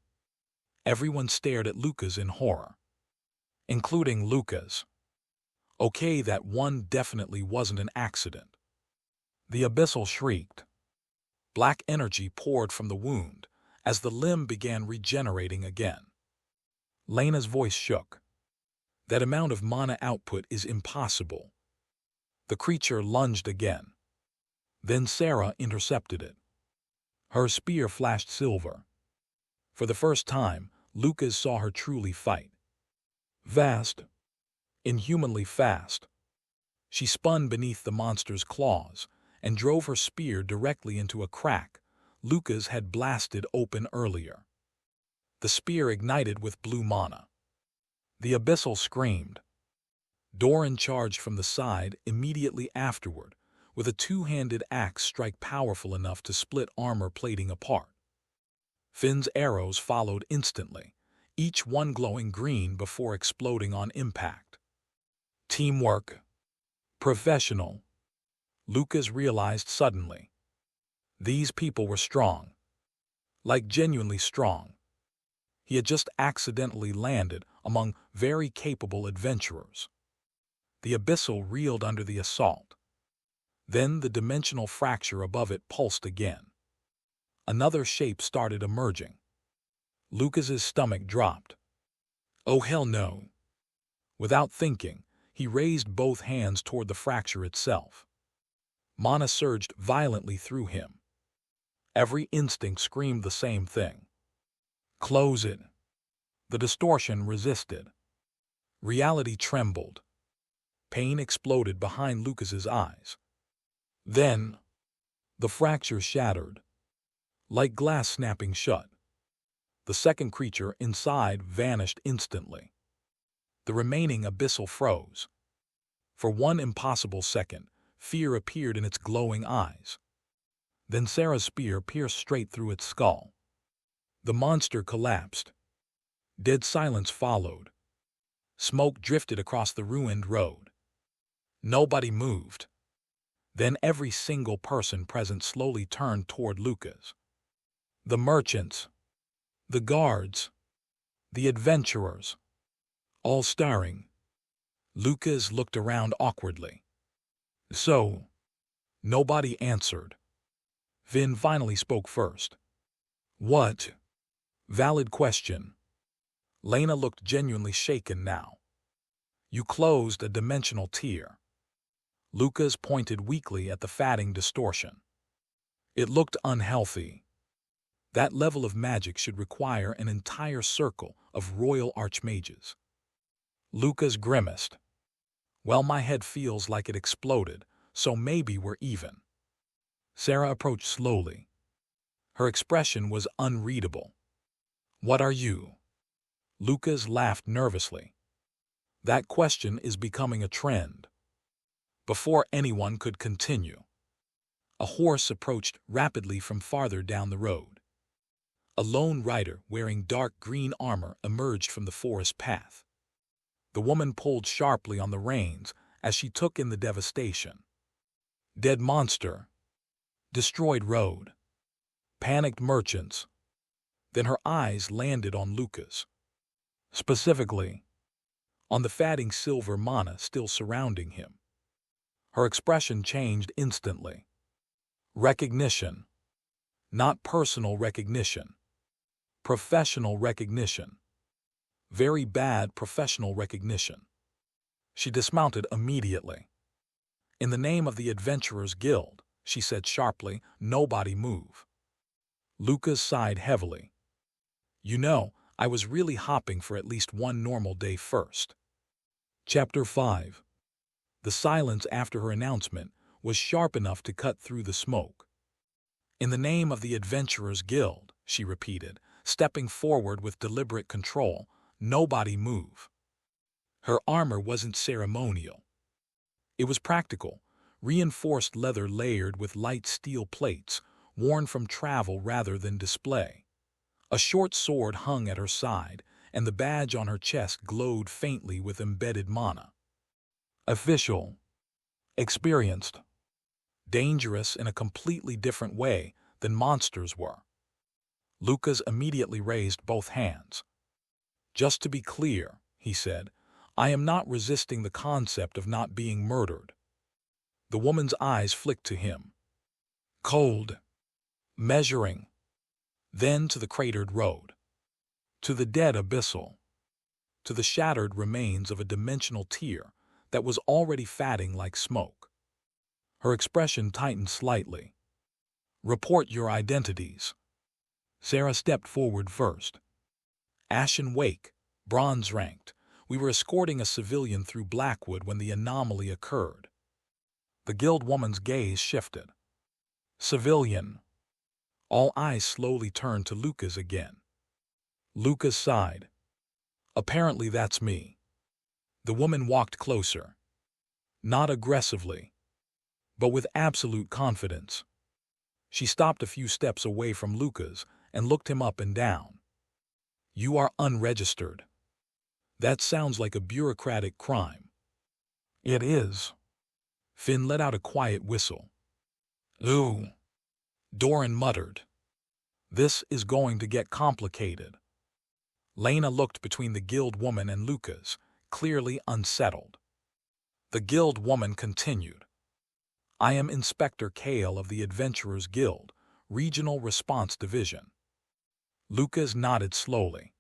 Everyone stared at Lucas in horror, including Lucas. Okay, that one definitely wasn't an accident. The abyssal shrieked. Black energy poured from the wound as the limb began regenerating again. Lena's voice shook. That amount of mana output is impossible. The creature lunged again. Then Sarah intercepted it. Her spear flashed silver. For the first time, Lucas saw her truly fight. Vast. Inhumanly fast. She spun beneath the monster's claws and drove her spear directly into a crack Lucas had blasted open earlier. The spear ignited with blue mana. The abyssal screamed. Doran charged from the side immediately afterward, with a 2-handed axe strike powerful enough to split armor plating apart. Finn's arrows followed instantly, each one glowing green before exploding on impact. Teamwork. Professional. Lucas realized suddenly. These people were strong. Like genuinely strong. He had just accidentally landed among very capable adventurers. The abyssal reeled under the assault. Then the dimensional fracture above it pulsed again. Another shape started emerging. Lucas's stomach dropped. Oh hell no. Without thinking, he raised both hands toward the fracture itself. Mana surged violently through him. Every instinct screamed the same thing. Close it. The distortion resisted. Reality trembled. Pain exploded behind Lucas's eyes. Then, the fracture shattered, like glass snapping shut. The second creature inside vanished instantly. The remaining abyssal froze. For one impossible second, Fear appeared in its glowing eyes. Then Sarah's spear pierced straight through its skull. The monster collapsed. Dead silence followed. Smoke drifted across the ruined road. Nobody moved. Then every single person present slowly turned toward Lucas. The merchants, the guards, the adventurers, all staring. Lucas looked around awkwardly. So, nobody answered. Vin finally spoke first. What? Valid question. Lena looked genuinely shaken now. You closed a dimensional tier. Lucas pointed weakly at the fatting distortion. It looked unhealthy. That level of magic should require an entire circle of royal archmages. Lucas grimaced. Well, my head feels like it exploded, so maybe we're even. Sarah approached slowly. Her expression was unreadable. What are you? Lucas laughed nervously. That question is becoming a trend. Before anyone could continue, a horse approached rapidly from farther down the road. A lone rider wearing dark green armor emerged from the forest path. The woman pulled sharply on the reins as she took in the devastation. Dead monster. Destroyed road. Panicked merchants. Then her eyes landed on Lucas. Specifically, on the fatting silver mana still surrounding him. Her expression changed instantly. Recognition. Not personal recognition. Professional recognition. Very bad professional recognition. She dismounted immediately. In the name of the Adventurers Guild, she said sharply, nobody move. Lucas sighed heavily. You know, I was really hopping for at least one normal day first. Chapter 5. The silence after her announcement was sharp enough to cut through the smoke. In the name of the Adventurers Guild, she repeated, stepping forward with deliberate control, nobody move. Her armor wasn't ceremonial. It was practical, reinforced leather layered with light steel plates, worn from travel rather than display. A short sword hung at her side, and the badge on her chest glowed faintly with embedded mana. Official. Experienced. Dangerous in a completely different way than monsters were. Lucas immediately raised both hands. Just to be clear, he said, I am not resisting the concept of not being murdered. The woman's eyes flicked to him. Cold. Measuring. Then to the cratered road. To the dead abyssal. To the shattered remains of a dimensional tier that was already fatting like smoke. Her expression tightened slightly. Report your identities. Sarah stepped forward first. Ashen Wake, bronze ranked. We were escorting a civilian through Blackwood when the anomaly occurred. The guild woman's gaze shifted. Civilian. All eyes slowly turned to Lucas again. Lucas sighed. Apparently that's me. The woman walked closer. Not aggressively, but with absolute confidence. She stopped a few steps away from Lucas and looked him up and down. You are unregistered. That sounds like a bureaucratic crime. It is. Finn let out a quiet whistle. Ooh. Doran muttered. This is going to get complicated. Lena looked between the guild woman and Lucas, clearly unsettled. The guild woman continued. I am Inspector Kale of the Adventurers Guild, Regional Response Division. Lucas nodded slowly.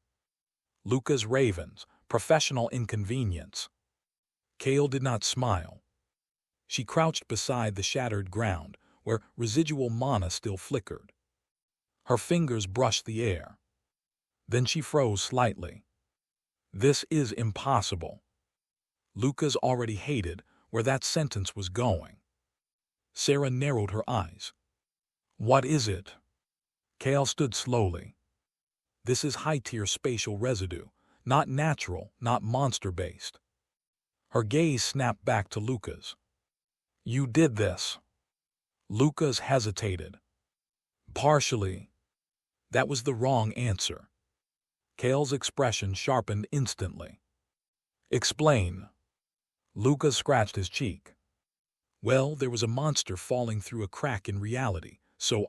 Lucas Ravens, Professional Inconvenience. Kale did not smile. She crouched beside the shattered ground, where residual mana still flickered. Her fingers brushed the air. Then she froze slightly. This is impossible. Lucas already hated where that sentence was going. Sarah narrowed her eyes. What is it? Kale stood slowly. This is high-tier spatial residue, not natural, not monster-based. Her gaze snapped back to Lucas. You did this. Lucas hesitated. Partially. That was the wrong answer. Kale's expression sharpened instantly. Explain. Lucas scratched his cheek. Well, there was a monster falling through a crack in reality, so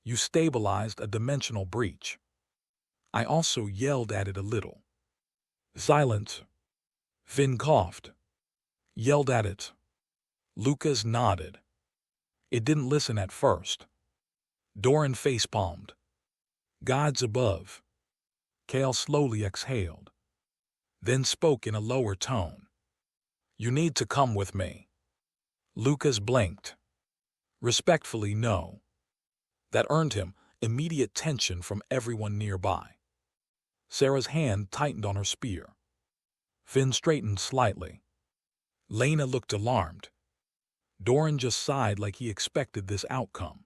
You stabilized a dimensional breach. I also yelled at it a little. Silence. Finn coughed. Yelled at it. Lucas nodded. It didn't listen at first. Doran facepalmed. Gods above. Kale slowly exhaled. Then spoke in a lower tone. You need to come with me. Lucas blinked. Respectfully, no. That earned him immediate tension from everyone nearby. Sarah's hand tightened on her spear. Finn straightened slightly. Lena looked alarmed. Doran just sighed like he expected this outcome.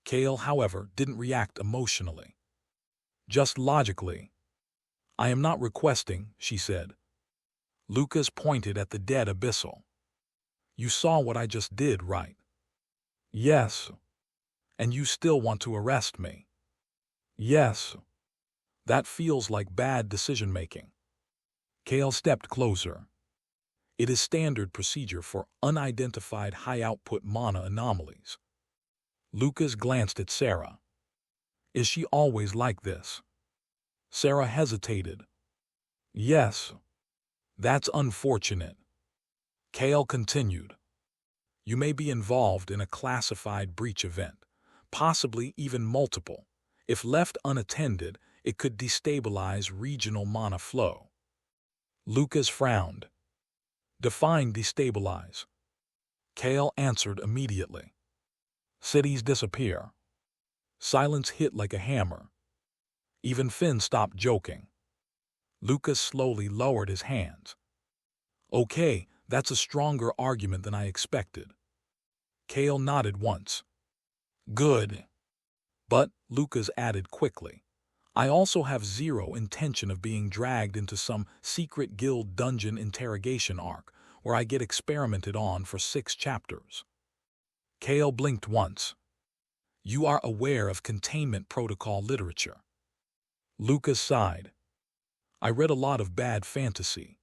Kale, however, didn't react emotionally. Just logically. I am not requesting, she said. Lucas pointed at the dead abyssal. You saw what I just did, right? Yes. And you still want to arrest me? Yes. That feels like bad decision-making. Kale stepped closer. It is standard procedure for unidentified high-output mana anomalies. Lucas glanced at Sarah. Is she always like this? Sarah hesitated. Yes. That's unfortunate. Kale continued. You may be involved in a classified breach event, possibly even multiple. If left unattended, it could destabilize regional mana flow. Lucas frowned. Define destabilize. Kale answered immediately. Cities disappear. Silence hit like a hammer. Even Finn stopped joking. Lucas slowly lowered his hands. Okay, that's a stronger argument than I expected. Kale nodded once. Good. But, Lucas added quickly, I also have zero intention of being dragged into some secret guild dungeon interrogation arc where I get experimented on for 6 chapters. Kale blinked once. You are aware of containment protocol literature. Lucas sighed. I read a lot of bad fantasy.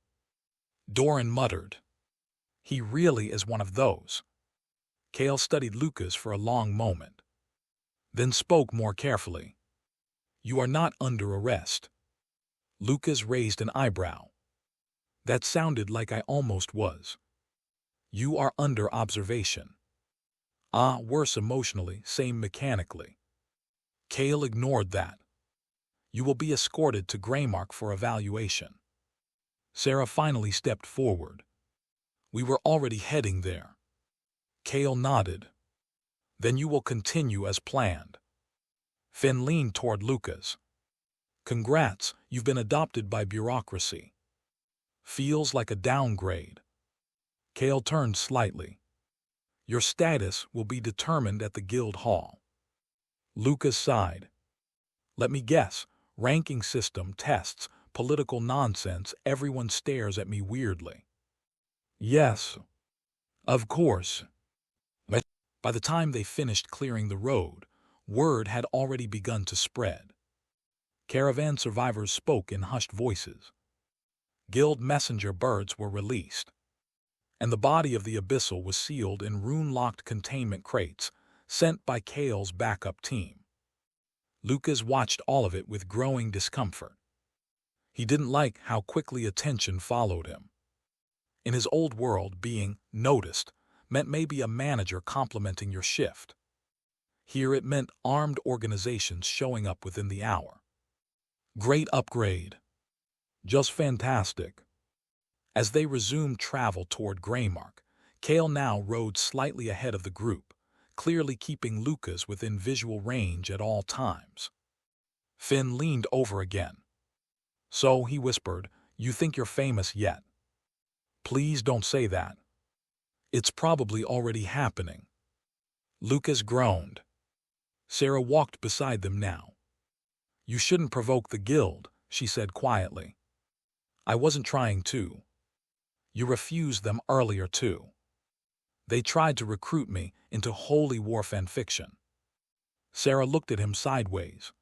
Doran muttered. He really is one of those. Kale studied Lucas for a long moment. Then spoke more carefully. You are not under arrest. Lucas raised an eyebrow. That sounded like I almost was. You are under observation. Worse emotionally, same mechanically. Kale ignored that. You will be escorted to Greymark for evaluation. Sarah finally stepped forward. We were already heading there. Kale nodded. Then you will continue as planned. Finn leaned toward Lucas. Congrats, you've been adopted by bureaucracy. Feels like a downgrade. Kale turned slightly. Your status will be determined at the guild hall. Lucas sighed. Let me guess, ranking system, tests, political nonsense, everyone stares at me weirdly. Yes. Of course. But by the time they finished clearing the road, word had already begun to spread. Caravan survivors spoke in hushed voices. Guild messenger birds were released. And the body of the abyssal was sealed in rune-locked containment crates sent by Kale's backup team. Lucas watched all of it with growing discomfort. He didn't like how quickly attention followed him. In his old world, being noticed meant maybe a manager complimenting your shift. Here it meant armed organizations showing up within the hour. Great upgrade. Just fantastic. As they resumed travel toward Greymark, Kale now rode slightly ahead of the group, clearly keeping Lucas within visual range at all times. Finn leaned over again. So, he whispered, you think you're famous yet? Please don't say that. It's probably already happening. Lucas groaned. Sarah walked beside them now. You shouldn't provoke the guild, she said quietly. I wasn't trying to. You refused them earlier too. They tried to recruit me into holy war fanfiction. Sarah looked at him sideways.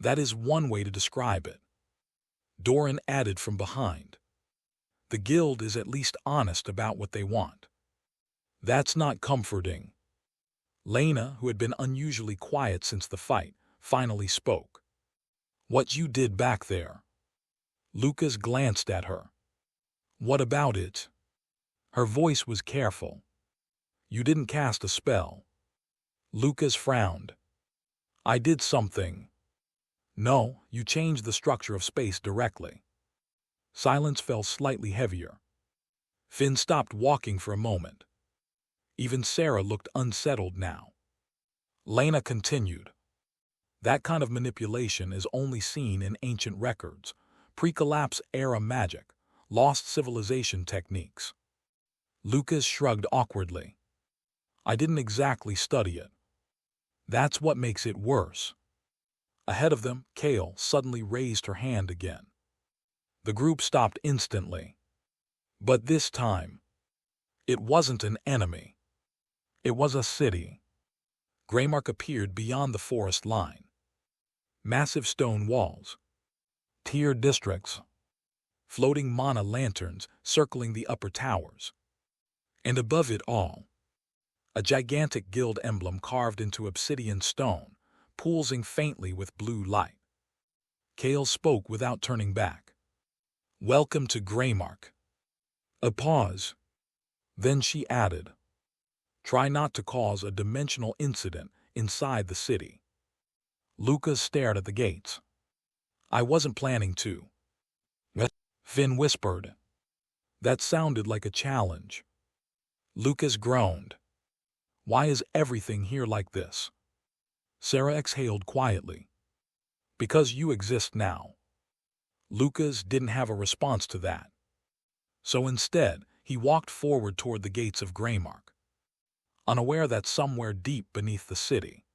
That is one way to describe it. Doran added from behind. The guild is at least honest about what they want. That's not comforting. Lena, who had been unusually quiet since the fight, finally spoke. What you did back there. Lucas glanced at her. What about it? Her voice was careful. You didn't cast a spell. Lucas frowned. I did something. No, you changed the structure of space directly. Silence fell slightly heavier. Finn stopped walking for a moment. Even Sarah looked unsettled now. Lena continued. That kind of manipulation is only seen in ancient records, pre-collapse era magic, lost civilization techniques. Lucas shrugged awkwardly. I didn't exactly study it. That's what makes it worse. Ahead of them, Kale suddenly raised her hand again. The group stopped instantly. But this time, it wasn't an enemy. It was a city. Greymark appeared beyond the forest line. Massive stone walls. Tiered districts. Floating mana lanterns circling the upper towers. And above it all, a gigantic guild emblem carved into obsidian stone, pulsing faintly with blue light. Kale spoke without turning back. Welcome to Greymark. A pause. Then she added, try not to cause a dimensional incident inside the city. Lucas stared at the gates. I wasn't planning to. Finn whispered. That sounded like a challenge. Lucas groaned. Why is everything here like this? Sarah exhaled quietly. Because you exist now. Lucas didn't have a response to that. So instead, he walked forward toward the gates of Greymark, unaware that somewhere deep beneath the city,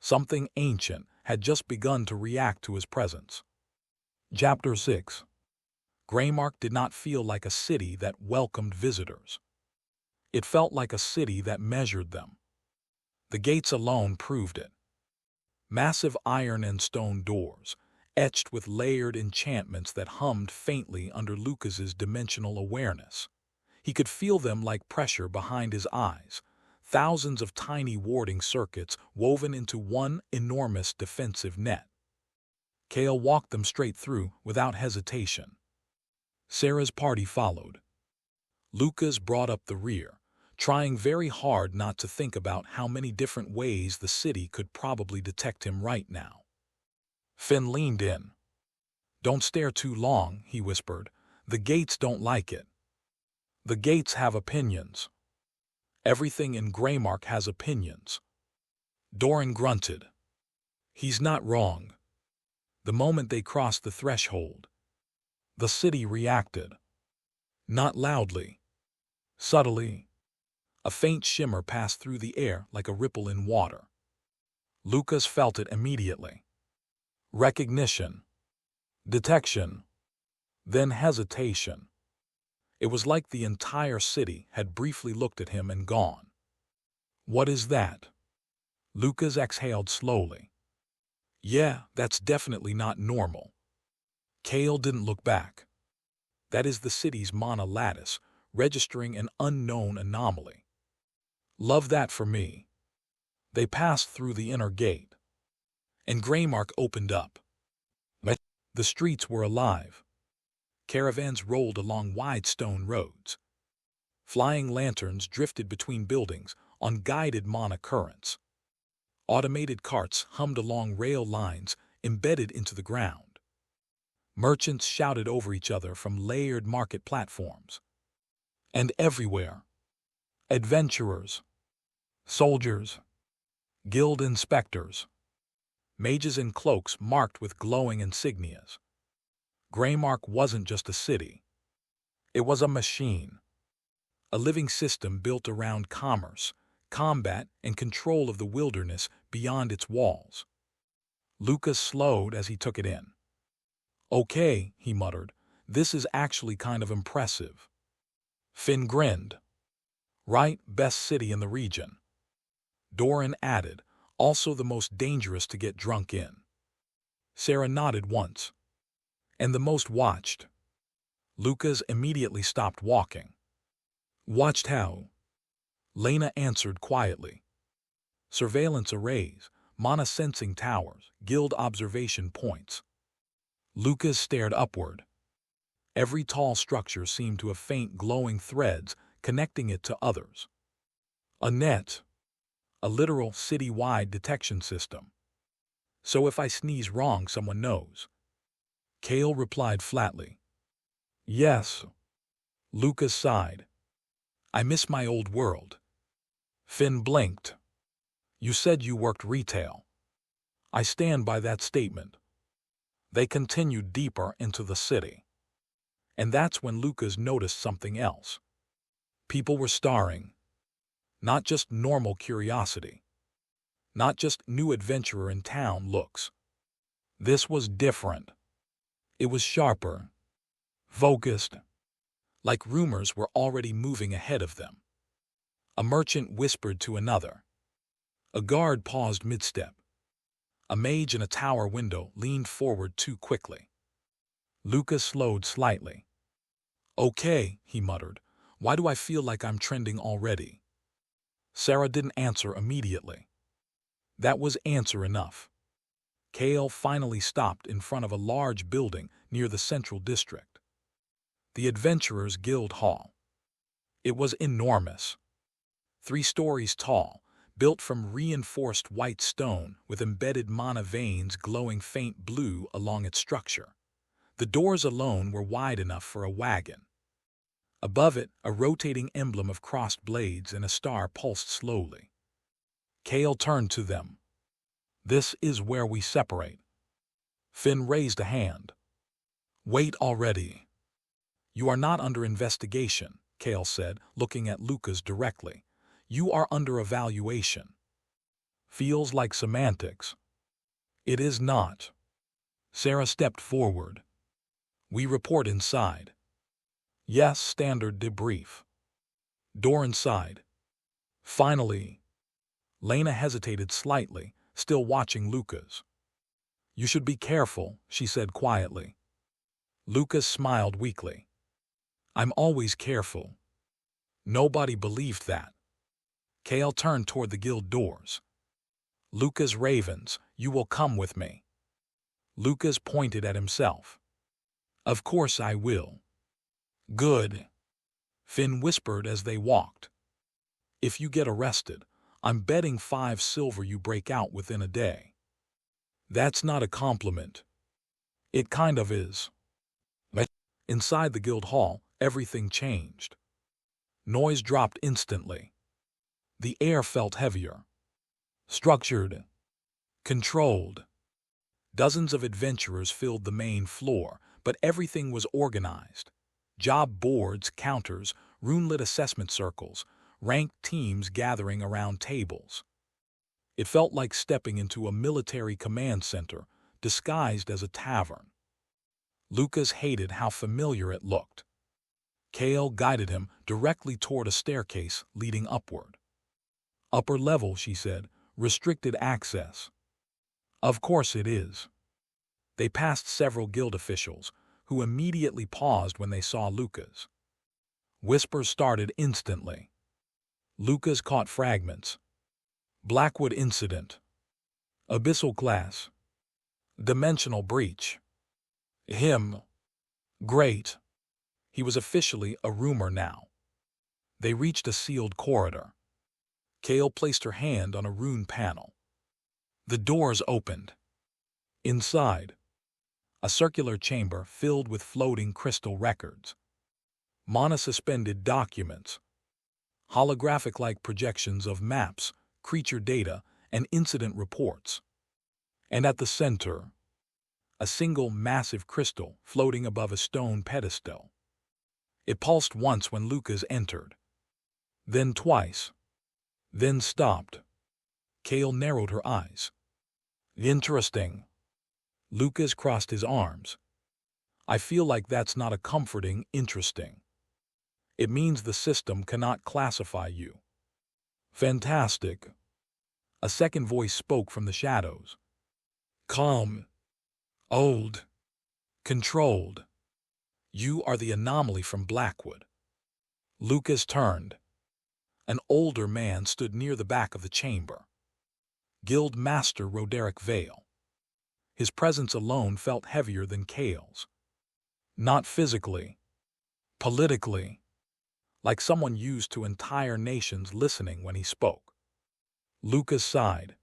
something ancient had just begun to react to his presence. Chapter 6. Greymark did not feel like a city that welcomed visitors. It felt like a city that measured them. The gates alone proved it. Massive iron and stone doors, etched with layered enchantments that hummed faintly under Lucas's dimensional awareness. He could feel them like pressure behind his eyes, thousands of tiny warding circuits woven into one enormous defensive net. Kale walked them straight through without hesitation. Sarah's party followed. Lucas brought up the rear, trying very hard not to think about how many different ways the city could probably detect him right now. Finn leaned in. Don't stare too long, he whispered. The gates don't like it. The gates have opinions. Everything in Greymark has opinions. Doran grunted. He's not wrong. The moment they crossed the threshold, the city reacted. Not loudly. Subtly. A faint shimmer passed through the air like a ripple in water. Lucas felt it immediately. Recognition. Detection. Then hesitation. It was like the entire city had briefly looked at him and gone. What is that? Lucas exhaled slowly. Yeah, that's definitely not normal. Kale didn't look back. That is the city's mana lattice, registering an unknown anomaly. Love that for me. They passed through the inner gate. And Greymark opened up. The streets were alive. Caravans rolled along wide stone roads. Flying lanterns drifted between buildings on guided mana currents. Automated carts hummed along rail lines embedded into the ground. Merchants shouted over each other from layered market platforms. And everywhere, adventurers, soldiers, guild inspectors, mages in cloaks marked with glowing insignias. Greymark wasn't just a city. It was a machine. A living system built around commerce, combat, and control of the wilderness beyond its walls. Lucas slowed as he took it in. Okay, he muttered, this is actually kind of impressive. Finn grinned. Right, best city in the region. Doran added, also the most dangerous to get drunk in. Sarah nodded once. And the most watched. Lucas immediately stopped walking. Watched how? Lena answered quietly. Surveillance arrays, monosensing towers, guild observation points. Lucas stared upward. Every tall structure seemed to have faint glowing threads connecting it to others. A net. A literal city-wide detection system. So if I sneeze wrong, someone knows. Kale replied flatly. Yes. Lucas sighed. I miss my old world. Finn blinked. You said you worked retail. I stand by that statement. They continued deeper into the city. And that's when Lucas noticed something else. People were staring. Not just normal curiosity. Not just new adventurer in town looks. This was different. It was sharper. Focused. Like rumors were already moving ahead of them. A merchant whispered to another. A guard paused mid-step. A mage in a tower window leaned forward too quickly. Lucas slowed slightly. Okay, he muttered. Why do I feel like I'm trending already? Sarah didn't answer immediately. That was answer enough. Kale finally stopped in front of a large building near the central district. The Adventurers Guild Hall. It was enormous. 3 stories tall, built from reinforced white stone with embedded mana veins glowing faint blue along its structure. The doors alone were wide enough for a wagon. Above it, a rotating emblem of crossed blades and a star pulsed slowly. Kale turned to them. This is where we separate. Finn raised a hand. Wait already. You are not under investigation, Kale said, looking at Lucas directly. You are under evaluation. Feels like semantics. It is not. Sarah stepped forward. We report inside. Yes, standard debrief. Doran sighed. Finally. Lena hesitated slightly, still watching Lucas. You should be careful, she said quietly. Lucas smiled weakly. I'm always careful. Nobody believed that. Kale turned toward the guild doors. Lucas Ravens, you will come with me. Lucas pointed at himself. Of course I will. Good. Finn whispered as they walked. If you get arrested, I'm betting 5 silver you break out within a day. That's not a compliment. It kind of is. Inside the guild hall, everything changed. Noise dropped instantly. The air felt heavier. Structured. Controlled. Dozens of adventurers filled the main floor, but everything was organized. Job boards, counters, rune-lit assessment circles, ranked teams gathering around tables. It felt like stepping into a military command center, disguised as a tavern. Lucas hated how familiar it looked. Kale guided him directly toward a staircase leading upward. Upper level, she said, restricted access. Of course it is. They passed several guild officials, who immediately paused when they saw Lucas. Whispers started instantly. Lucas caught fragments. Blackwood incident. Abyssal class. Dimensional breach. Him. Great. He was officially a rumor now. They reached a sealed corridor. Kale placed her hand on a rune panel. The doors opened. Inside, a circular chamber filled with floating crystal records. Monosuspended documents. Holographic-like projections of maps, creature data, and incident reports. And at the center, a single massive crystal floating above a stone pedestal. It pulsed once when Lucas entered. Then twice. Then stopped. Kale narrowed her eyes. Interesting. Lucas crossed his arms. I feel like that's not a comforting interesting. It means the system cannot classify you. Fantastic. A second voice spoke from the shadows. Calm. Old. Controlled. You are the anomaly from Blackwood. Lucas turned. An older man stood near the back of the chamber. Guild Master Roderick Vale. His presence alone felt heavier than Kale's. Not physically. Politically. Like someone used to entire nations listening when he spoke. Lucas sighed.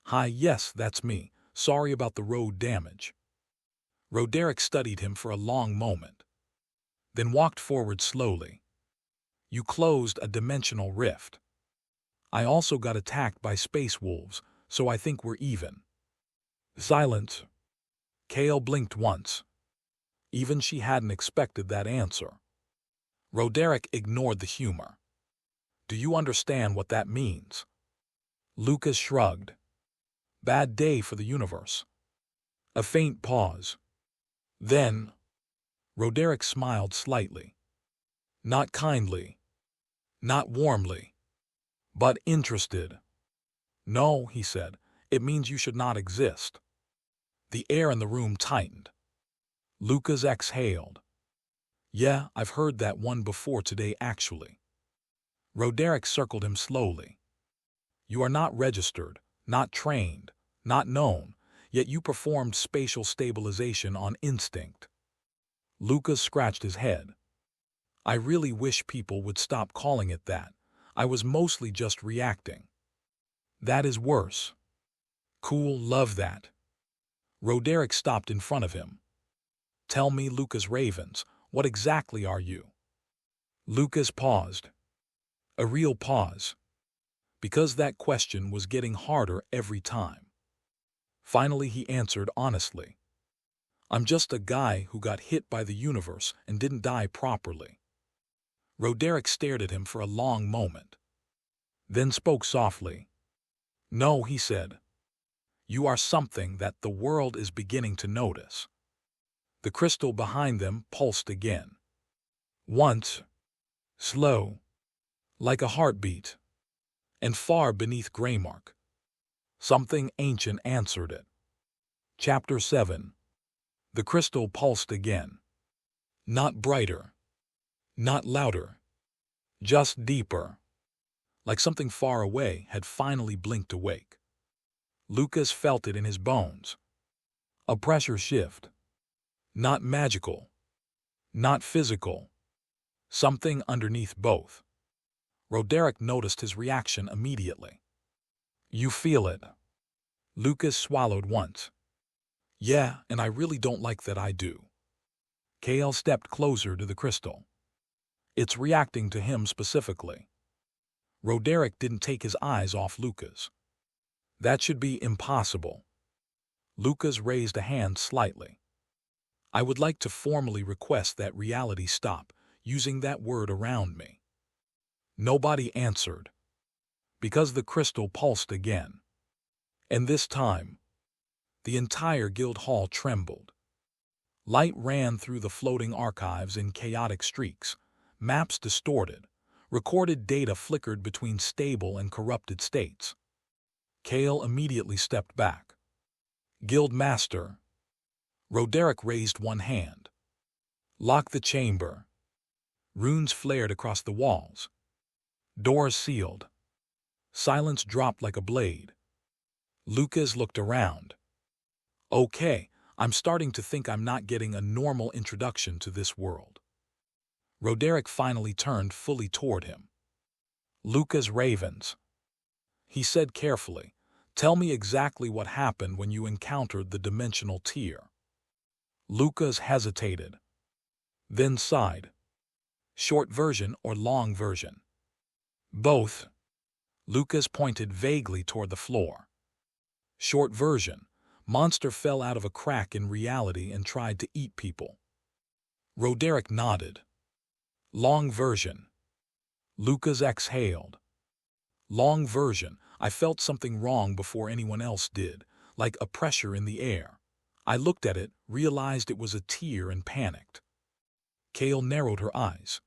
Hi, yes, that's me. Sorry about the road damage. Roderick studied him for a long moment. Then walked forward slowly. You closed a dimensional rift. I also got attacked by space wolves, so I think we're even. Silence. Kale blinked once. Even she hadn't expected that answer. Roderick ignored the humor. Do you understand what that means? Lucas shrugged. Bad day for the universe. A faint pause. Then, Roderick smiled slightly. Not kindly. Not warmly. But interested. No, he said, it means you should not exist. The air in the room tightened. Lucas exhaled. Yeah, I've heard that one before today actually. Roderick circled him slowly. You are not registered, not trained, not known, yet you performed spatial stabilization on instinct. Lucas scratched his head. I really wish people would stop calling it that. I was mostly just reacting. That is worse. Cool, love that. Roderick stopped in front of him. Tell me, Lucas Ravens, what exactly are you? Lucas paused. A real pause. Because that question was getting harder every time. Finally, he answered honestly. I'm just a guy who got hit by the universe and didn't die properly. Roderick stared at him for a long moment. Then spoke softly. No, he said. You are something that the world is beginning to notice. The crystal behind them pulsed again. Once, slow, like a heartbeat, and far beneath Greymark. Something ancient answered it. Chapter 7. The crystal pulsed again. Not brighter, not louder, just deeper, like something far away had finally blinked awake. Lucas felt it in his bones. A pressure shift. Not magical, not physical, something underneath both. Roderick noticed his reaction immediately. You feel it. Lucas swallowed once. Yeah, and I really don't like that I do. Kale stepped closer to the crystal. It's reacting to him specifically. Roderick didn't take his eyes off Lucas. That should be impossible. Lucas raised a hand slightly. I would like to formally request that reality stop using that word around me. Nobody answered. Because the crystal pulsed again. And this time, the entire guild hall trembled. Light ran through the floating archives in chaotic streaks, maps distorted, recorded data flickered between stable and corrupted states. Kale immediately stepped back. Guild Master. Roderick raised one hand. Lock the chamber. Runes flared across the walls. Doors sealed. Silence dropped like a blade. Lucas looked around. Okay, I'm starting to think I'm not getting a normal introduction to this world. Roderick finally turned fully toward him. Lucas Ravens. He said carefully, tell me exactly what happened when you encountered the dimensional tier. Lucas hesitated. Then sighed. Short version or long version? Both. Lucas pointed vaguely toward the floor. Short version. Monster fell out of a crack in reality and tried to eat people. Roderick nodded. Long version. Lucas exhaled. Long version. I felt something wrong before anyone else did, like a pressure in the air. I looked at it, realized it was a tear and panicked. Kale narrowed her eyes.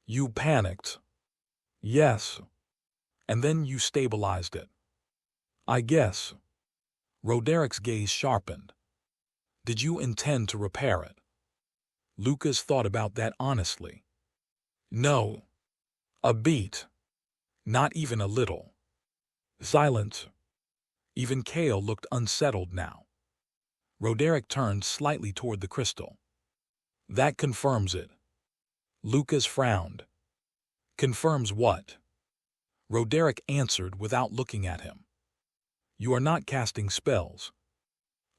You panicked. Yes. And then you stabilized it. I guess. Roderic's gaze sharpened. Did you intend to repair it? Lucas thought about that honestly. No. A beat. Not even a little. Silence. Even Kale looked unsettled now. Roderick turned slightly toward the crystal. That confirms it. Lucas frowned. Confirms what? Roderick answered without looking at him. You are not casting spells.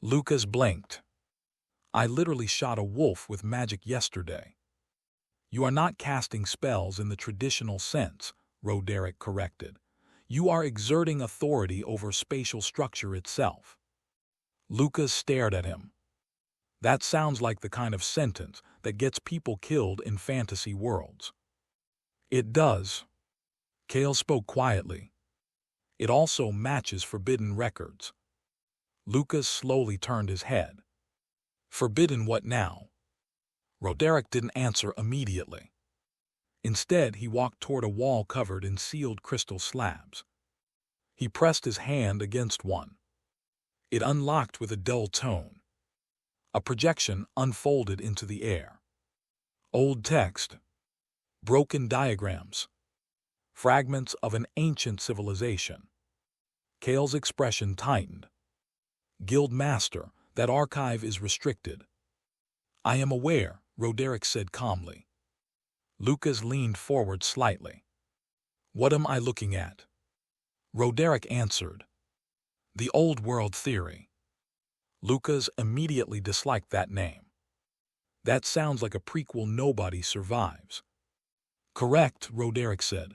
Lucas blinked. I literally shot a wolf with magic yesterday. You are not casting spells in the traditional sense, Roderick corrected. You are exerting authority over spatial structure itself. Lucas stared at him. That sounds like the kind of sentence that gets people killed in fantasy worlds. It does. Kale spoke quietly. It also matches forbidden records. Lucas slowly turned his head. Forbidden what now? Roderick didn't answer immediately. Instead, he walked toward a wall covered in sealed crystal slabs. He pressed his hand against one. It unlocked with a dull tone. A projection unfolded into the air. Old text. Broken diagrams. Fragments of an ancient civilization. Kale's expression tightened. Guild Master, that archive is restricted. I am aware, Roderick said calmly. Lucas leaned forward slightly. What am I looking at? Roderick answered. The Old World Theory. Lucas immediately disliked that name. That sounds like a prequel nobody survives. Correct, Roderick said.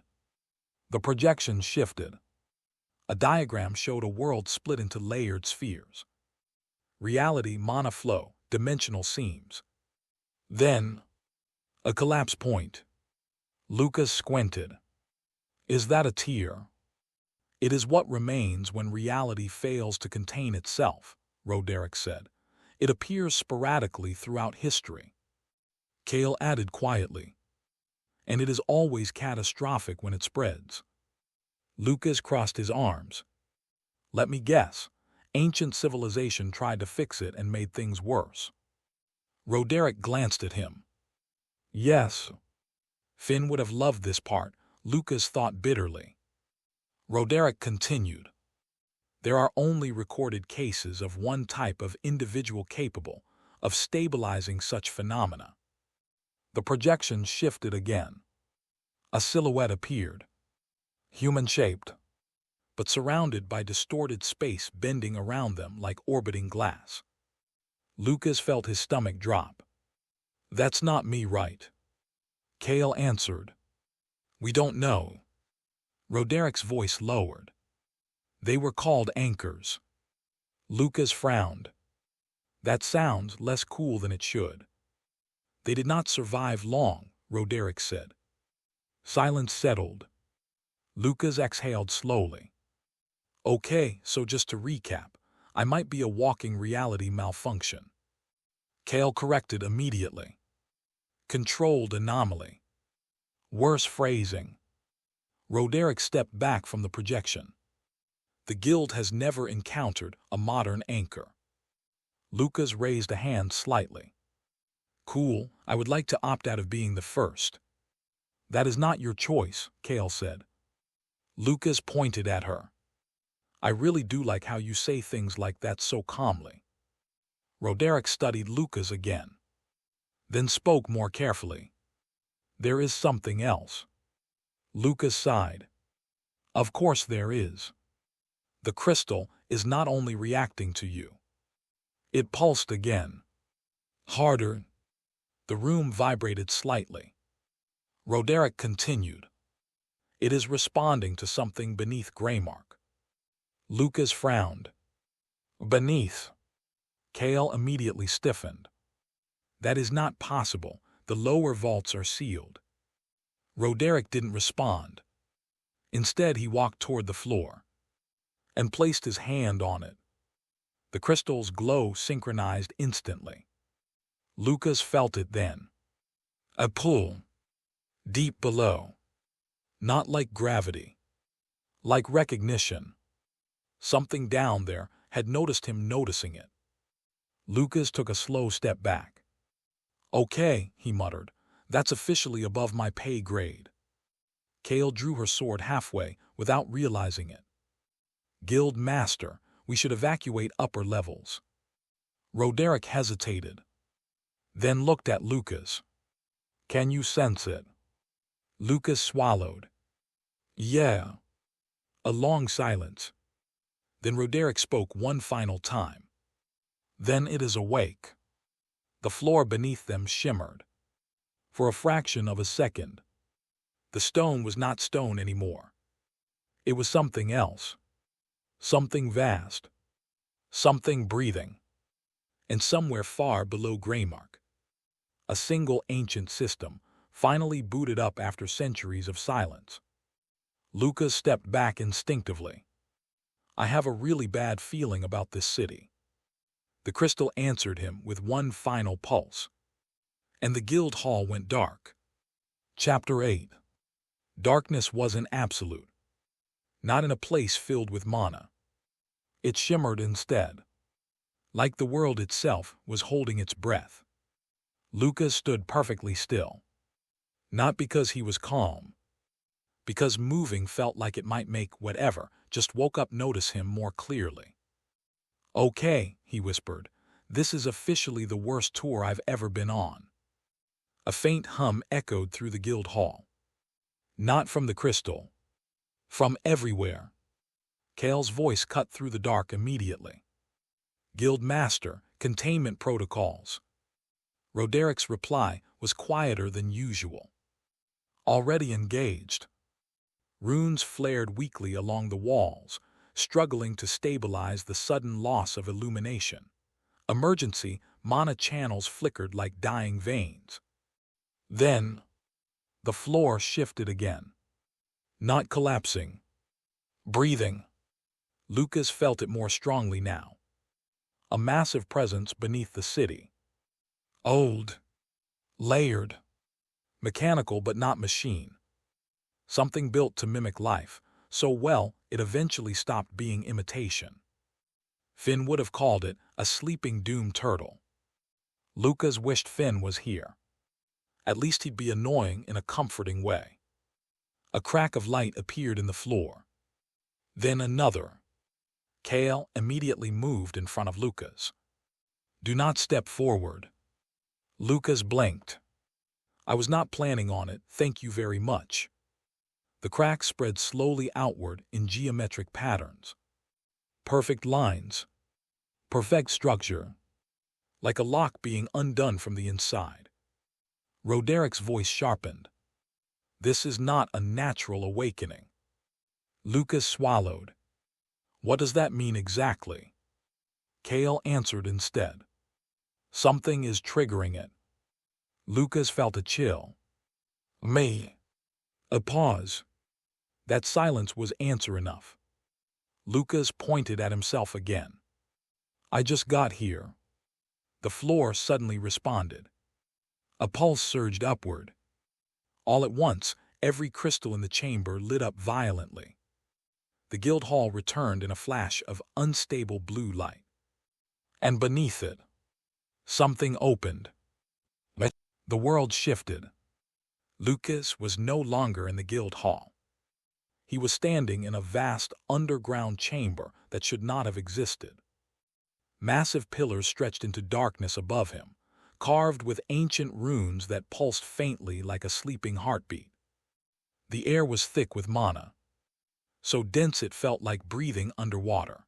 The projection shifted. A diagram showed a world split into layered spheres. Reality monoflow, dimensional seams. Then, a collapse point. Lucas squinted. Is that a tear? It is what remains when reality fails to contain itself, Roderick said. It appears sporadically throughout history. Kale added quietly. And it is always catastrophic when it spreads. Lucas crossed his arms. Let me guess. Ancient civilization tried to fix it and made things worse. Roderick glanced at him. Yes. Finn would have loved this part, Lucas thought bitterly. Roderick continued. There are only recorded cases of one type of individual capable of stabilizing such phenomena. The projection shifted again. A silhouette appeared. Human-shaped, but surrounded by distorted space bending around them like orbiting glass. Lucas felt his stomach drop. That's not me, right? Kale answered. We don't know. Roderick's voice lowered. They were called anchors. Lucas frowned. That sounds less cool than it should. They did not survive long, Roderick said. Silence settled. Lucas exhaled slowly. Okay, so just to recap, I might be a walking reality malfunction. Kale corrected immediately. Controlled anomaly. Worse phrasing. Roderick stepped back from the projection. The guild has never encountered a modern anchor. Lucas raised a hand slightly. Cool, I would like to opt out of being the first. That is not your choice, Kale said. Lucas pointed at her. I really do like how you say things like that so calmly. Roderick studied Lucas again. Then spoke more carefully. There is something else. Lucas sighed. Of course there is. The crystal is not only reacting to you. It pulsed again. Harder. The room vibrated slightly. Roderick continued. It is responding to something beneath Greymark. Lucas frowned. Beneath. Kale immediately stiffened. That is not possible. The lower vaults are sealed. Roderick didn't respond. Instead, he walked toward the floor and placed his hand on it. The crystal's glow synchronized instantly. Lucas felt it then. A pull. Deep below. Not like gravity. Like recognition. Something down there had noticed him noticing it. Lucas took a slow step back. "Okay," he muttered. "That's officially above my pay grade." Kale drew her sword halfway without realizing it. "Guild Master, we should evacuate upper levels." Roderick hesitated, then looked at Lucas. "Can you sense it?" Lucas swallowed. "Yeah." A long silence. Then Roderick spoke one final time. "Then it is awake." The floor beneath them shimmered. For a fraction of a second. The stone was not stone anymore. It was something else. Something vast. Something breathing. And somewhere far below Greymark, a single ancient system, finally booted up after centuries of silence. Lucas stepped back instinctively. "I have a really bad feeling about this city." The crystal answered him with one final pulse. And the guild hall went dark. Chapter 8. Darkness wasn't absolute. Not in a place filled with mana. It shimmered instead. Like the world itself was holding its breath. Lucas stood perfectly still. Not because he was calm. Because moving felt like it might make whatever just woke up notice him more clearly. "Okay," he whispered. "This is officially the worst tour I've ever been on." A faint hum echoed through the guild hall. Not from the crystal. From everywhere. Kale's voice cut through the dark immediately. "Guild Master, containment protocols." Roderick's reply was quieter than usual. "Already engaged." Runes flared weakly along the walls, struggling to stabilize the sudden loss of illumination. Emergency mana channels flickered like dying veins. Then, the floor shifted again. Not collapsing. Breathing. Lucas felt it more strongly now. A massive presence beneath the city. Old. Layered. Mechanical but not machine. Something built to mimic life, so well it eventually stopped being imitation. Finn would have called it a sleeping doom turtle. Lucas wished Finn was here. At least he'd be annoying in a comforting way. A crack of light appeared in the floor. Then another. Kale immediately moved in front of Lucas. "Do not step forward." Lucas blinked. "I was not planning on it, thank you very much." The crack spread slowly outward in geometric patterns. Perfect lines. Perfect structure. Like a lock being undone from the inside. Roderick's voice sharpened. "This is not a natural awakening." Lucas swallowed. "What does that mean exactly?" Kale answered instead. "Something is triggering it." Lucas felt a chill. "Me." A pause. That silence was answer enough. Lucas pointed at himself again. "I just got here." The floor suddenly responded. A pulse surged upward. All at once, every crystal in the chamber lit up violently. The guild hall returned in a flash of unstable blue light. And beneath it, something opened. The world shifted. Lucas was no longer in the guild hall. He was standing in a vast underground chamber that should not have existed. Massive pillars stretched into darkness above him, carved with ancient runes that pulsed faintly like a sleeping heartbeat. The air was thick with mana, so dense it felt like breathing underwater.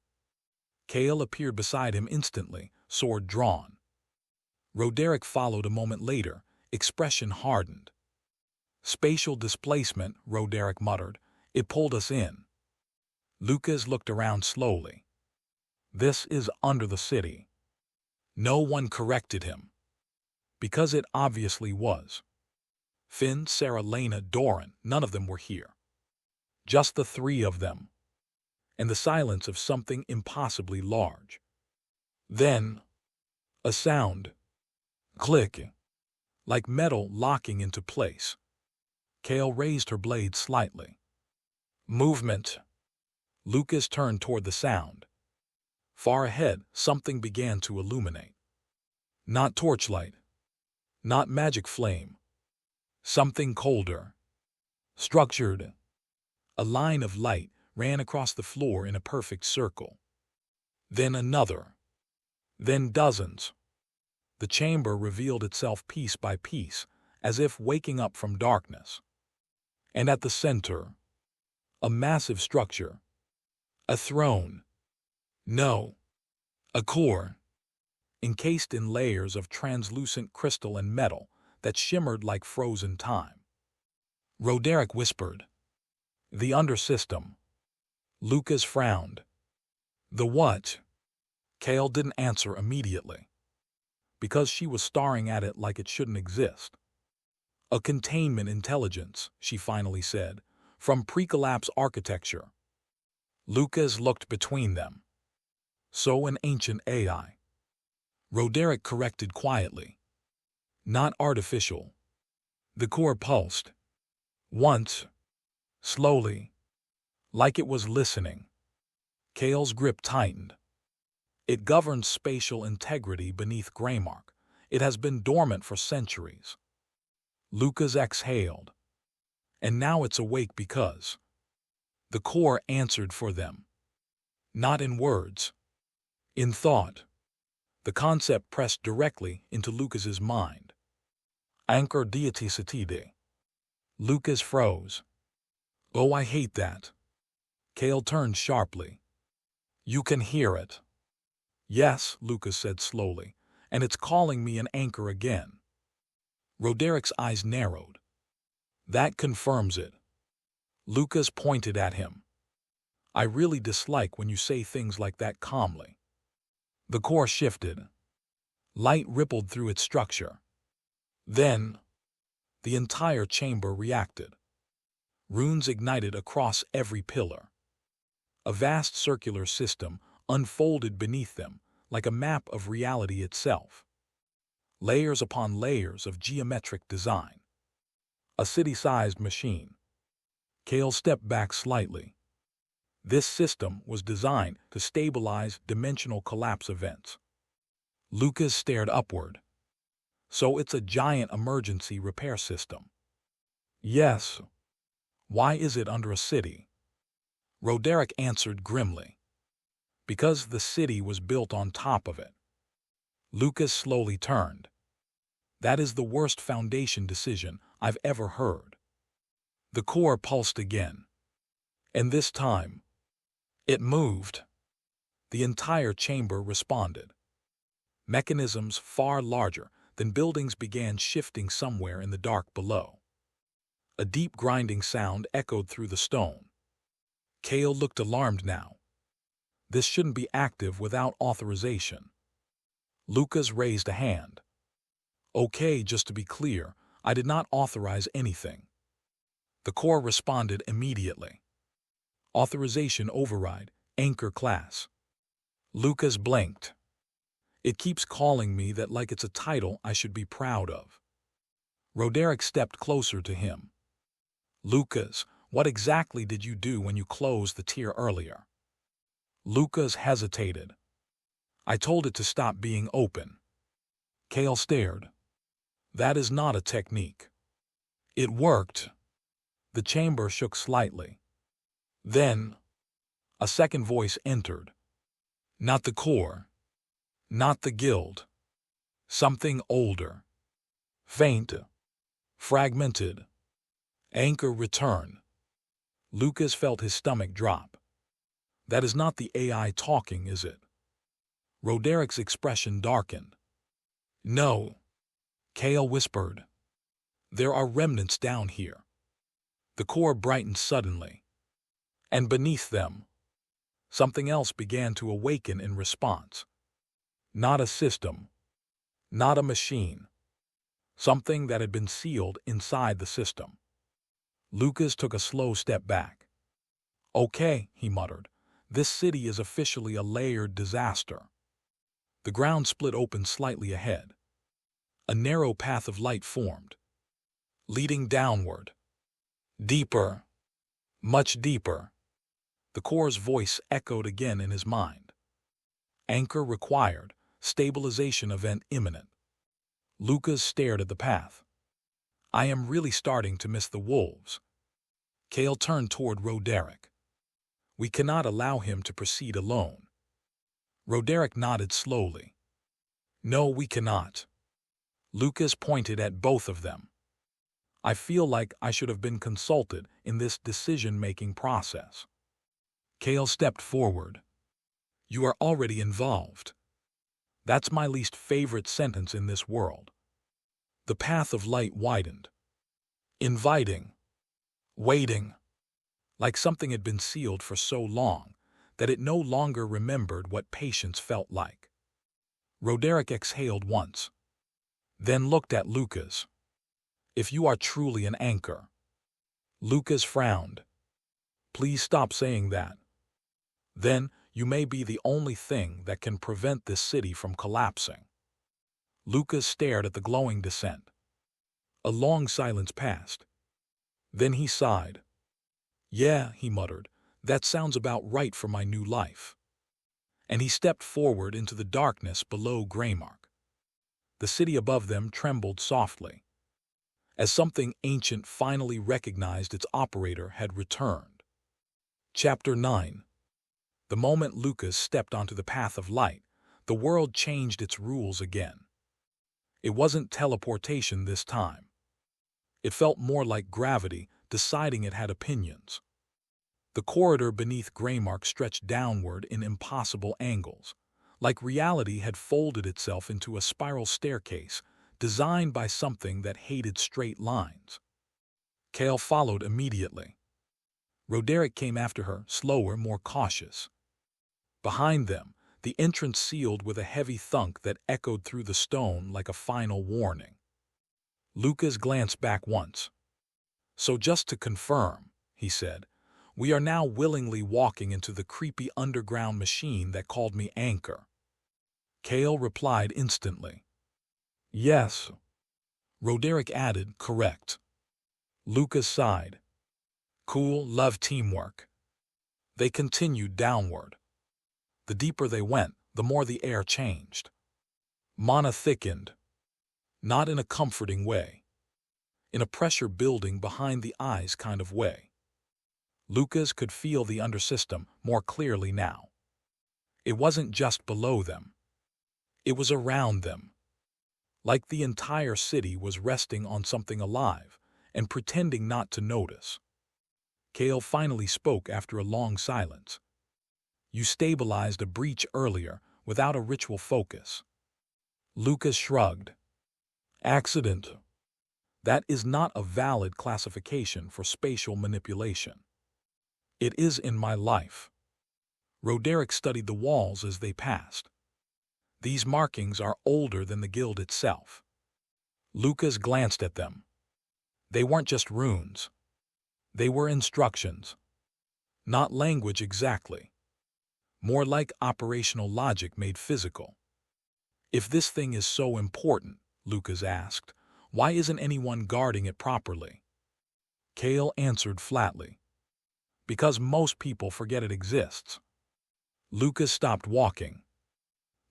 Kale appeared beside him instantly, sword drawn. Roderick followed a moment later, expression hardened. "Spatial displacement," Roderick muttered. "It pulled us in." Lucas looked around slowly. "This is under the city." No one corrected him. Because it obviously was. Finn, Sarah, Lena, Doran, none of them were here. Just the three of them. And the silence of something impossibly large. Then, a sound. Click. Like metal locking into place. Kale raised her blade slightly. Movement. Lucas turned toward the sound. Far ahead, something began to illuminate. Not torchlight. Not magic flame. Something colder. Structured. A line of light ran across the floor in a perfect circle. Then another. Then dozens. The chamber revealed itself piece by piece, as if waking up from darkness. And at the center, a massive structure. A throne. No. A core. Encased in layers of translucent crystal and metal that shimmered like frozen time. Roderick whispered. The undersystem. Lucas frowned. The what? Kale didn't answer immediately, because she was staring at it like it shouldn't exist. A containment intelligence, she finally said, from pre-collapse architecture. Lucas looked between them. So an ancient AI. Roderick corrected quietly. Not artificial. The core pulsed. Once. Slowly. Like it was listening. Kale's grip tightened. It governs spatial integrity beneath Greymark. It has been dormant for centuries. Lucas exhaled. And now it's awake because the core answered for them. Not in words. In thought. The concept pressed directly into Lucas's mind. Anchor dieticity. Lucas froze. Oh, I hate that. Kale turned sharply. You can hear it. Yes, Lucas said slowly, and it's calling me an anchor again. Roderick's eyes narrowed. That confirms it. Lucas pointed at him. I really dislike when you say things like that calmly. The core shifted. Light rippled through its structure. Then, the entire chamber reacted. Runes ignited across every pillar. A vast circular system unfolded beneath them like a map of reality itself. Layers upon layers of geometric design. A city-sized machine. Kale stepped back slightly. This system was designed to stabilize dimensional collapse events. Lucas stared upward. So it's a giant emergency repair system. Yes. Why is it under a city? Roderick answered grimly. Because the city was built on top of it. Lucas slowly turned. That is the worst foundation decision I've ever heard. The core pulsed again. And this time, it moved. The entire chamber responded. Mechanisms far larger than buildings began shifting somewhere in the dark below. A deep grinding sound echoed through the stone. Kale looked alarmed now. This shouldn't be active without authorization. Lucas raised a hand. Okay, just to be clear, I did not authorize anything. The core responded immediately. Authorization override, anchor class. Lucas blinked. It keeps calling me that like it's a title I should be proud of. Roderick stepped closer to him. Lucas, what exactly did you do when you closed the tier earlier? Lucas hesitated. I told it to stop being open. Kale stared. That is not a technique. It worked. The chamber shook slightly. Then, a second voice entered. Not the core. Not the guild. Something older. Faint. Fragmented. Anchor return. Lucas felt his stomach drop. That is not the AI talking, is it? Roderick's expression darkened. No. Kale whispered. There are remnants down here. The core brightened suddenly. And beneath them, something else began to awaken in response. Not a system. Not a machine. Something that had been sealed inside the system. Lucas took a slow step back. Okay, he muttered. This city is officially a layered disaster. The ground split open slightly ahead. A narrow path of light formed, leading downward. Deeper, much deeper. The core's voice echoed again in his mind. Anchor required, stabilization event imminent. Lucas stared at the path. I am really starting to miss the wolves. Kale turned toward Roderick. We cannot allow him to proceed alone. Roderick nodded slowly. No, we cannot. Lucas pointed at both of them. I feel like I should have been consulted in this decision-making process. Kale stepped forward. You are already involved. That's my least favorite sentence in this world. The path of light widened. Inviting. Waiting. Like something had been sealed for so long that it no longer remembered what patience felt like. Roderick exhaled once, then looked at Lucas. If you are truly an anchor. Lucas frowned. Please stop saying that. Then you may be the only thing that can prevent this city from collapsing. Lucas stared at the glowing descent. A long silence passed. Then he sighed. Yeah, he muttered, that sounds about right for my new life. And he stepped forward into the darkness below Greymark. The city above them trembled softly, as something ancient finally recognized its operator had returned. Chapter 9. The moment Lucas stepped onto the path of light, the world changed its rules again. It wasn't teleportation this time. It felt more like gravity deciding it had opinions. The corridor beneath Greymark stretched downward in impossible angles, like reality had folded itself into a spiral staircase designed by something that hated straight lines. Kale followed immediately. Roderick came after her, slower, more cautious. Behind them, the entrance sealed with a heavy thunk that echoed through the stone like a final warning. Lucas glanced back once. So just to confirm, he said, we are now willingly walking into the creepy underground machine that called me Anchor. Kale replied instantly. Yes. Roderick added, correct. Lucas sighed. Cool, love teamwork. They continued downward. The deeper they went, the more the air changed. Mana thickened. Not in a comforting way. In a pressure-building behind-the-eyes kind of way. Lucas could feel the undersystem more clearly now. It wasn't just below them. It was around them. Like the entire city was resting on something alive and pretending not to notice. Kale finally spoke after a long silence. You stabilized a breach earlier without a ritual focus. Lucas shrugged. Accident. That is not a valid classification for spatial manipulation. It is in my life. Roderick studied the walls as they passed. These markings are older than the guild itself. Lucas glanced at them. They weren't just runes. They were instructions. Not language exactly. More like operational logic made physical. If this thing is so important, Lucas asked, why isn't anyone guarding it properly? Kale answered flatly. Because most people forget it exists. Lucas stopped walking.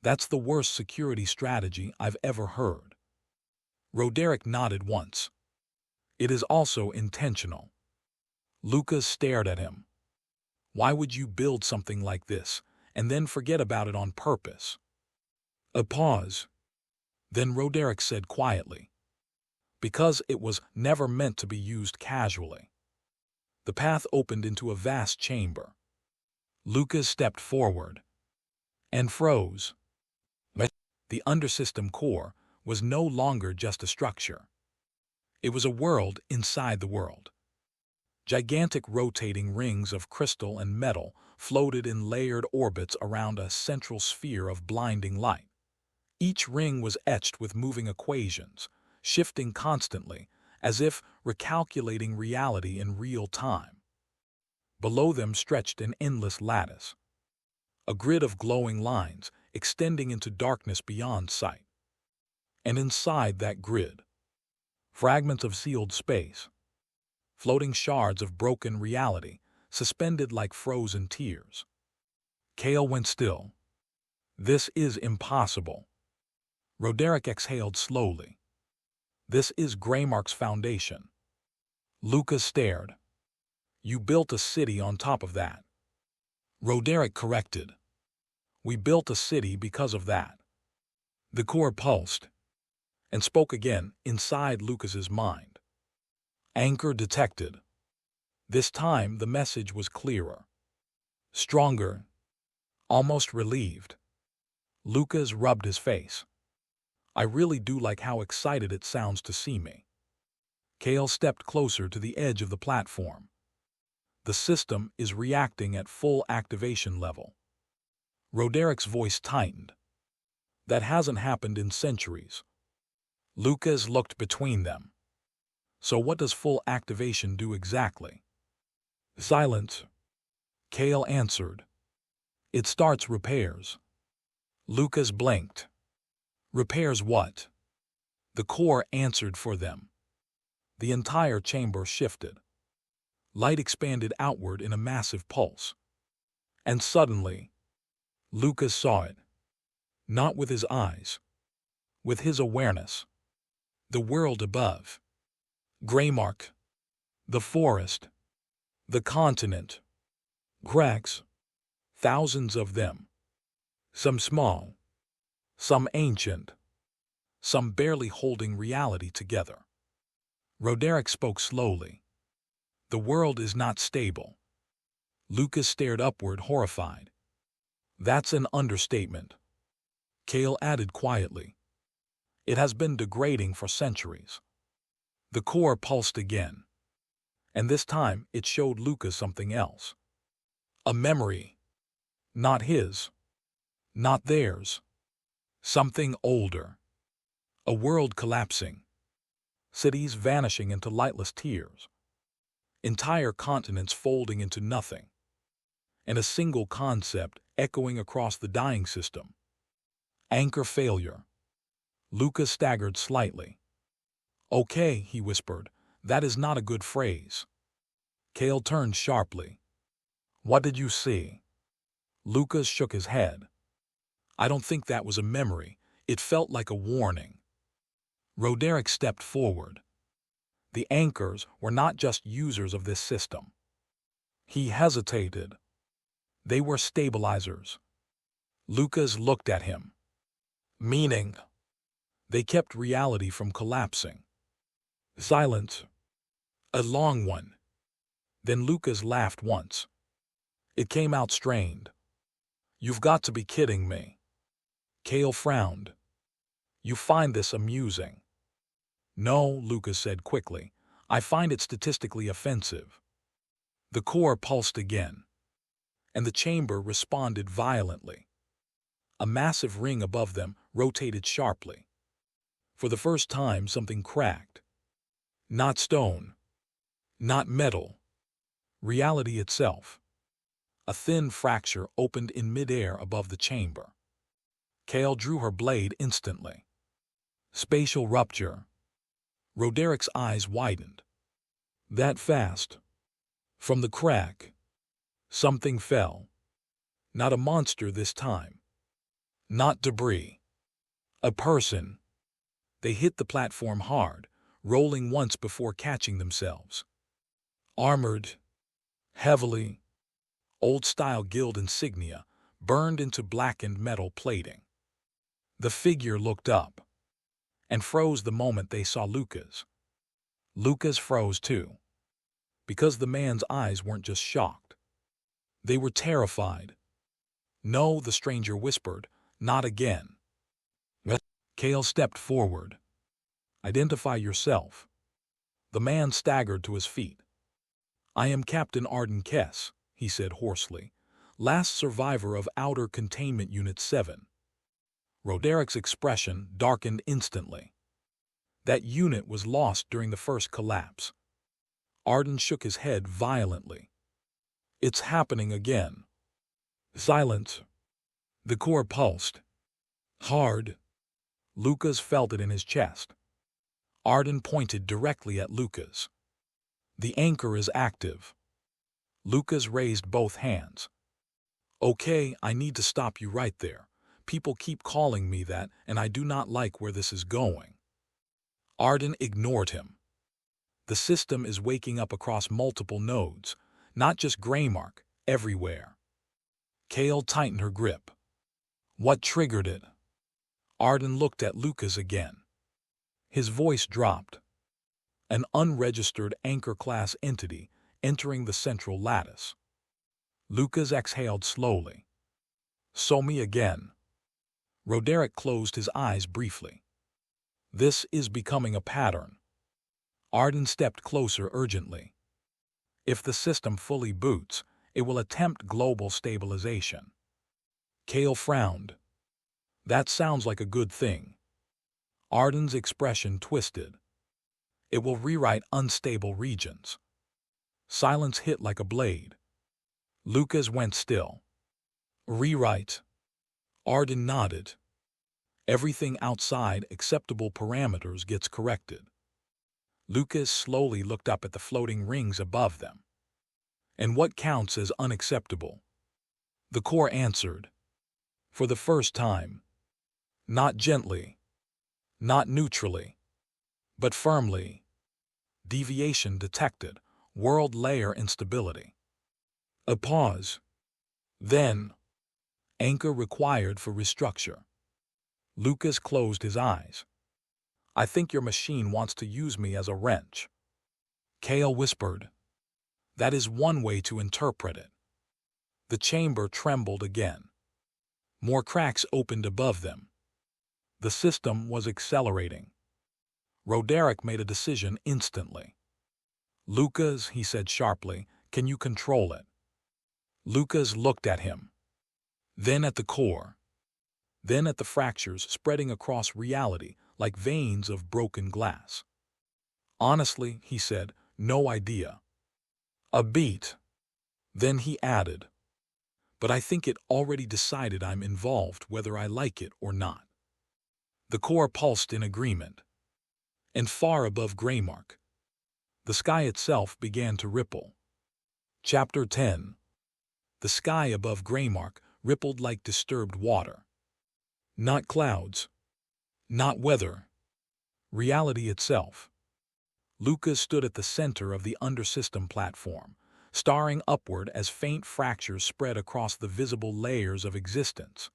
That's the worst security strategy I've ever heard. Roderick nodded once. It is also intentional. Lucas stared at him. Why would you build something like this and then forget about it on purpose? A pause. Then Roderick said quietly. Because it was never meant to be used casually. The path opened into a vast chamber. Lucas stepped forward and froze. The undersystem core was no longer just a structure. It was a world inside the world. Gigantic rotating rings of crystal and metal floated in layered orbits around a central sphere of blinding light. Each ring was etched with moving equations, shifting constantly, as if recalculating reality in real time. Below them stretched an endless lattice, a grid of glowing lines extending into darkness beyond sight. And inside that grid, fragments of sealed space, floating shards of broken reality, suspended like frozen tears. Kale went still. This is impossible. Roderick exhaled slowly. This is Greymark's foundation. Lucas stared. You built a city on top of that. Roderick corrected. We built a city because of that. The core pulsed and spoke again inside Lucas's mind. Anchor detected. This time the message was clearer. Stronger. Almost relieved. Lucas rubbed his face. I really do like how excited it sounds to see me. Kale stepped closer to the edge of the platform. The system is reacting at full activation level. Roderick's voice tightened. That hasn't happened in centuries. Lucas looked between them. So what does full activation do exactly? Silence. Kale answered. It starts repairs. Lucas blinked. Repairs what? The core answered for them. The entire chamber shifted. Light expanded outward in a massive pulse. And suddenly, Lucas saw it. Not with his eyes. With his awareness. The world above. Greymark. The forest. The continent. Cracks. Thousands of them. Some small. Some ancient. Some barely holding reality together. Roderick spoke slowly. The world is not stable. Lucas stared upward, horrified. That's an understatement. Kale added quietly. It has been degrading for centuries. The core pulsed again. And this time it showed Lucas something else. A memory. Not his. Not theirs. Something older. A world collapsing. Cities vanishing into lightless tears. Entire continents folding into nothing. And a single concept echoing across the dying system. Anchor failure. Lucas staggered slightly. Okay, he whispered, that is not a good phrase. Kale turned sharply. What did you see? Lucas shook his head. I don't think that was a memory. It felt like a warning. Roderick stepped forward. The anchors were not just users of this system. He hesitated. They were stabilizers. Lucas looked at him. Meaning, they kept reality from collapsing. Silence. A long one. Then Lucas laughed once. It came out strained. You've got to be kidding me. Kale frowned. You find this amusing? No, Lucas said quickly. I find it statistically offensive. The core pulsed again. And the chamber responded violently. A massive ring above them rotated sharply. For the first time, something cracked. Not stone. Not metal. Reality itself. A thin fracture opened in midair above the chamber. Kale drew her blade instantly. Spatial rupture. Roderick's eyes widened. That fast. From the crack. Something fell. Not a monster this time. Not debris. A person. They hit the platform hard, rolling once before catching themselves. Armored. Heavily. Old-style guild insignia burned into blackened metal plating. The figure looked up and froze the moment they saw Lucas. Lucas froze too, because the man's eyes weren't just shocked. They were terrified. No, the stranger whispered, not again. Kale stepped forward. Identify yourself. The man staggered to his feet. I am Captain Arden Kess, he said hoarsely, last survivor of Outer Containment Unit 7. Roderick's expression darkened instantly. That unit was lost during the first collapse. Arden shook his head violently. It's happening again. Silence. The core pulsed. Hard. Lucas felt it in his chest. Arden pointed directly at Lucas. The anchor is active. Lucas raised both hands. Okay, I need to stop you right there. People keep calling me that, and I do not like where this is going. Arden ignored him. The system is waking up across multiple nodes, not just Greymark, everywhere. Kale tightened her grip. What triggered it? Arden looked at Lucas again. His voice dropped. An unregistered anchor-class entity entering the central lattice. Lucas exhaled slowly. So me again. Roderick closed his eyes briefly. This is becoming a pattern. Arden stepped closer urgently. If the system fully boots, it will attempt global stabilization. Kale frowned. That sounds like a good thing. Arden's expression twisted. It will rewrite unstable regions. Silence hit like a blade. Lucas went still. Rewrite. Arden nodded. Everything outside acceptable parameters gets corrected. Lucas slowly looked up at the floating rings above them. And what counts as unacceptable? The core answered. For the first time. Not gently. Not neutrally. But firmly. Deviation detected. World layer instability. A pause. Then. Anchor required for restructure. Lucas closed his eyes. I think your machine wants to use me as a wrench. Kale whispered. That is one way to interpret it. The chamber trembled again. More cracks opened above them. The system was accelerating. Roderick made a decision instantly. Lucas, he said sharply, can you control it? Lucas looked at him. Then at the core. Then at the fractures spreading across reality like veins of broken glass. Honestly, he said, no idea. A beat. Then he added. But I think it already decided I'm involved whether I like it or not. The core pulsed in agreement. And far above Greymark, the sky itself began to ripple. Chapter 10. The sky above Greymark rippled like disturbed water. Not clouds. Not weather. Reality itself. Lucas stood at the center of the undersystem platform, staring upward as faint fractures spread across the visible layers of existence.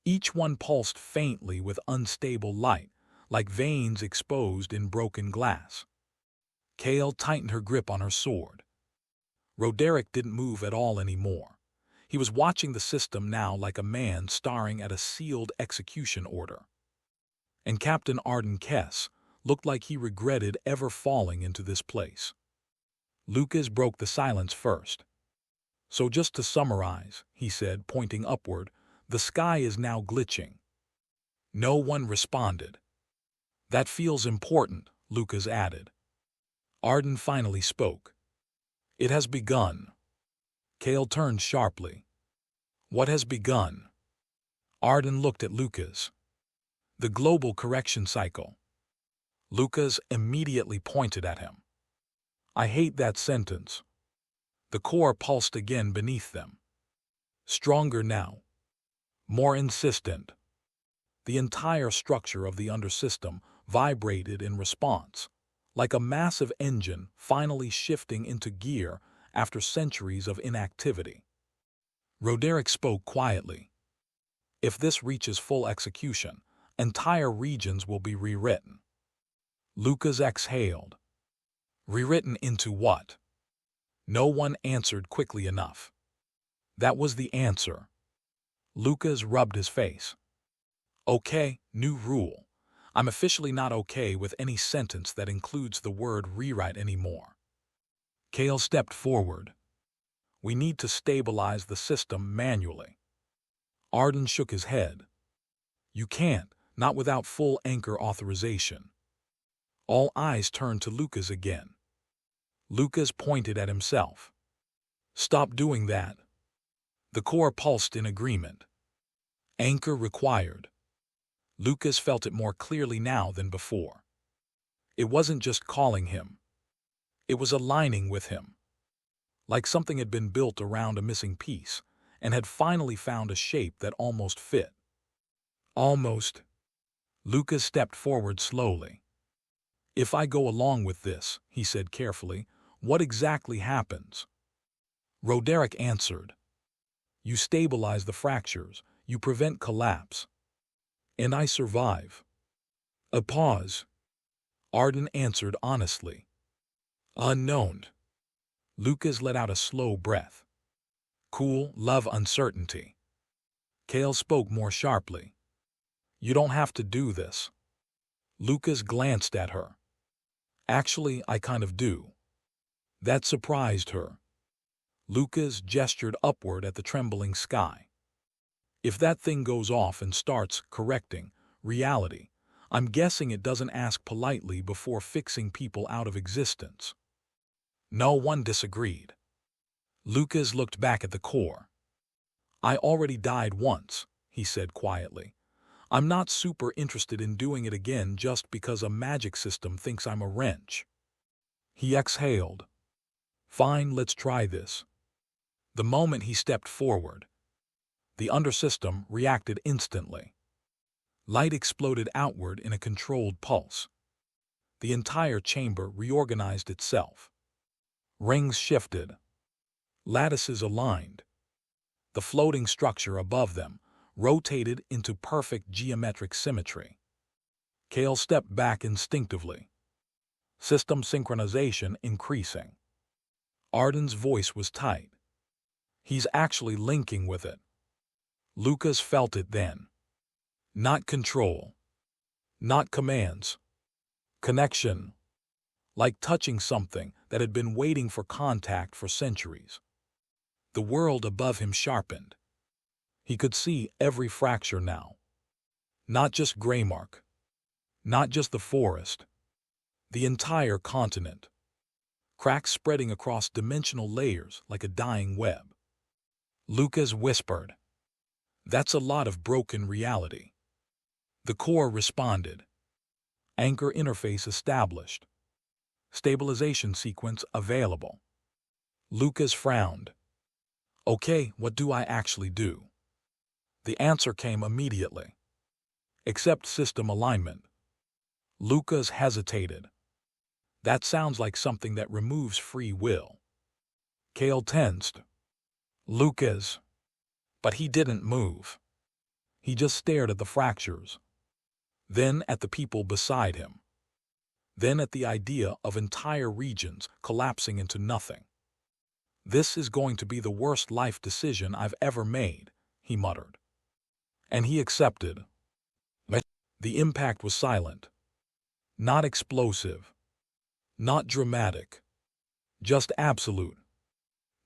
Each one pulsed faintly with unstable light, like veins exposed in broken glass. Kale tightened her grip on her sword. Roderick didn't move at all anymore. He was watching the system now like a man staring at a sealed execution order. And Captain Arden Kess looked like he regretted ever falling into this place. Lucas broke the silence first. So just to summarize, he said, pointing upward, the sky is now glitching. No one responded. That feels important, Lucas added. Arden finally spoke. It has begun. Kale turned sharply. What has begun? Arden looked at Lucas. The global correction cycle. Lucas immediately pointed at him. I hate that sentence. The core pulsed again beneath them. Stronger now. More insistent. The entire structure of the undersystem vibrated in response, like a massive engine finally shifting into gear after centuries of inactivity. Roderick spoke quietly. If this reaches full execution, entire regions will be rewritten. Lucas exhaled. Rewritten into what? No one answered quickly enough. That was the answer. Lucas rubbed his face. Okay, new rule. I'm officially not okay with any sentence that includes the word rewrite anymore. Kale stepped forward. We need to stabilize the system manually. Arden shook his head. You can't, not without full anchor authorization. All eyes turned to Lucas again. Lucas pointed at himself. Stop doing that. The core pulsed in agreement. Anchor required. Lucas felt it more clearly now than before. It wasn't just calling him. It was aligning with him, like something had been built around a missing piece and had finally found a shape that almost fit. Almost. Lucas stepped forward slowly. If I go along with this, he said carefully, what exactly happens? Roderick answered. You stabilize the fractures, you prevent collapse. And I survive. A pause. Arden answered honestly. Unknown. Lucas let out a slow breath. Cool, love uncertainty. Kale spoke more sharply. You don't have to do this. Lucas glanced at her. Actually, I kind of do. That surprised her. Lucas gestured upward at the trembling sky. If that thing goes off and starts correcting reality, I'm guessing it doesn't ask politely before fixing people out of existence. No one disagreed. Lucas looked back at the core. I already died once, he said quietly. I'm not super interested in doing it again just because a magic system thinks I'm a wrench. He exhaled. Fine, let's try this. The moment he stepped forward, the undersystem reacted instantly. Light exploded outward in a controlled pulse. The entire chamber reorganized itself. Rings shifted. Lattices aligned. The floating structure above them rotated into perfect geometric symmetry. Kale stepped back instinctively. System synchronization increasing. Arden's voice was tight. He's actually linking with it. Lucas felt it then. Not control. Not commands. Connection. Like touching something that had been waiting for contact for centuries. The world above him sharpened. He could see every fracture now. Not just Greymark. Not just the forest. The entire continent. Cracks spreading across dimensional layers like a dying web. Lucas whispered. That's a lot of broken reality. The core responded. Anchor interface established. Stabilization sequence available. Lucas frowned. Okay, what do I actually do? The answer came immediately. Accept system alignment. Lucas hesitated. That sounds like something that removes free will. Kale tensed. Lucas. But he didn't move. He just stared at the fractures. Then at the people beside him. Then at the idea of entire regions collapsing into nothing. This is going to be the worst life decision I've ever made, he muttered. And he accepted. The impact was silent. Not explosive. Not dramatic. Just absolute.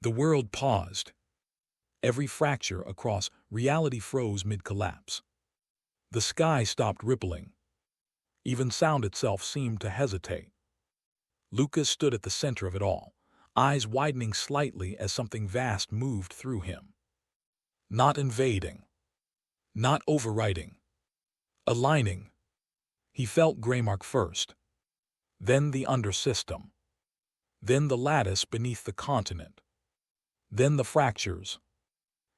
The world paused. Every fracture across reality froze mid-collapse. The sky stopped rippling. Even sound itself seemed to hesitate. Lucas stood at the center of it all, eyes widening slightly as something vast moved through him. Not invading. Not overriding. Aligning. He felt Greymark first. Then the undersystem. Then the lattice beneath the continent. Then the fractures.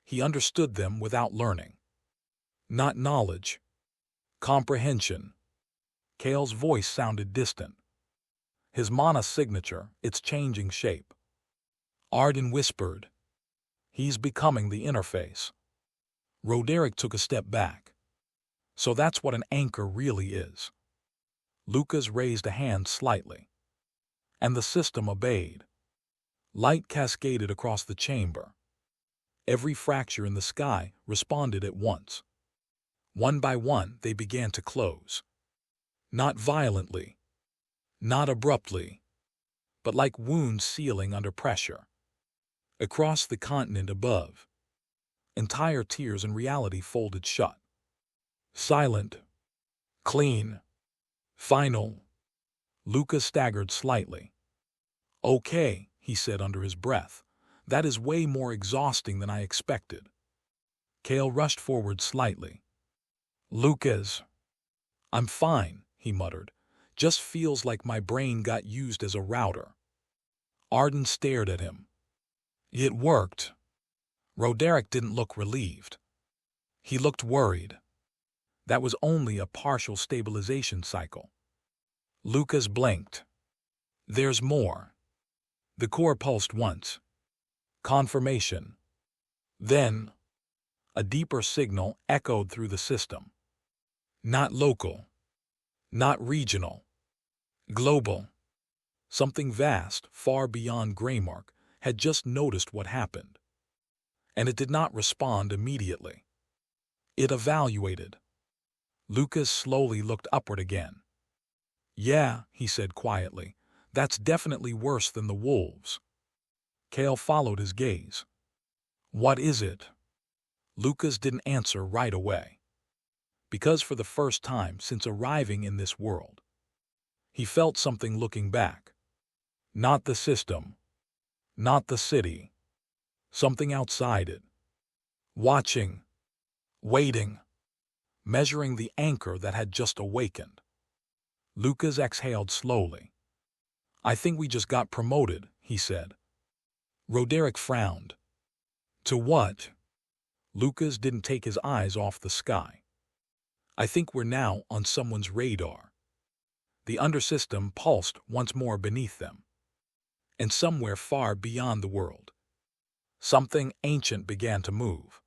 He understood them without learning. Not knowledge. Comprehension. Kale's voice sounded distant. His mana signature, its changing shape. Arden whispered. He's becoming the interface. Roderick took a step back. So that's what an anchor really is. Lucas raised a hand slightly. And the system obeyed. Light cascaded across the chamber. Every fracture in the sky responded at once. One by one, they began to close. Not violently. Not abruptly. But like wounds sealing under pressure. Across the continent above. Entire tiers in reality folded shut. Silent. Clean. Final. Lucas staggered slightly. Okay, he said under his breath. That is way more exhausting than I expected. Kale rushed forward slightly. Lucas. I'm fine, he muttered. Just feels like my brain got used as a router. Arden stared at him. It worked. Roderick didn't look relieved. He looked worried. That was only a partial stabilization cycle. Lucas blinked. There's more. The core pulsed once. Confirmation. Then, a deeper signal echoed through the system. Not local. Not regional. Global. Something vast, far beyond Greymark, had just noticed what happened. And it did not respond immediately. It evaluated. Lucas slowly looked upward again. Yeah, he said quietly, that's definitely worse than the wolves. Kale followed his gaze. What is it? Lucas didn't answer right away. Because for the first time since arriving in this world, he felt something looking back. Not the system. Not the city. Something outside it. Watching. Waiting. Measuring the anchor that had just awakened. Lucas exhaled slowly. I think we just got promoted, he said. Roderick frowned. To what? Lucas didn't take his eyes off the sky. I think we're now on someone's radar. The undersystem pulsed once more beneath them. And somewhere far beyond the world, something ancient began to move.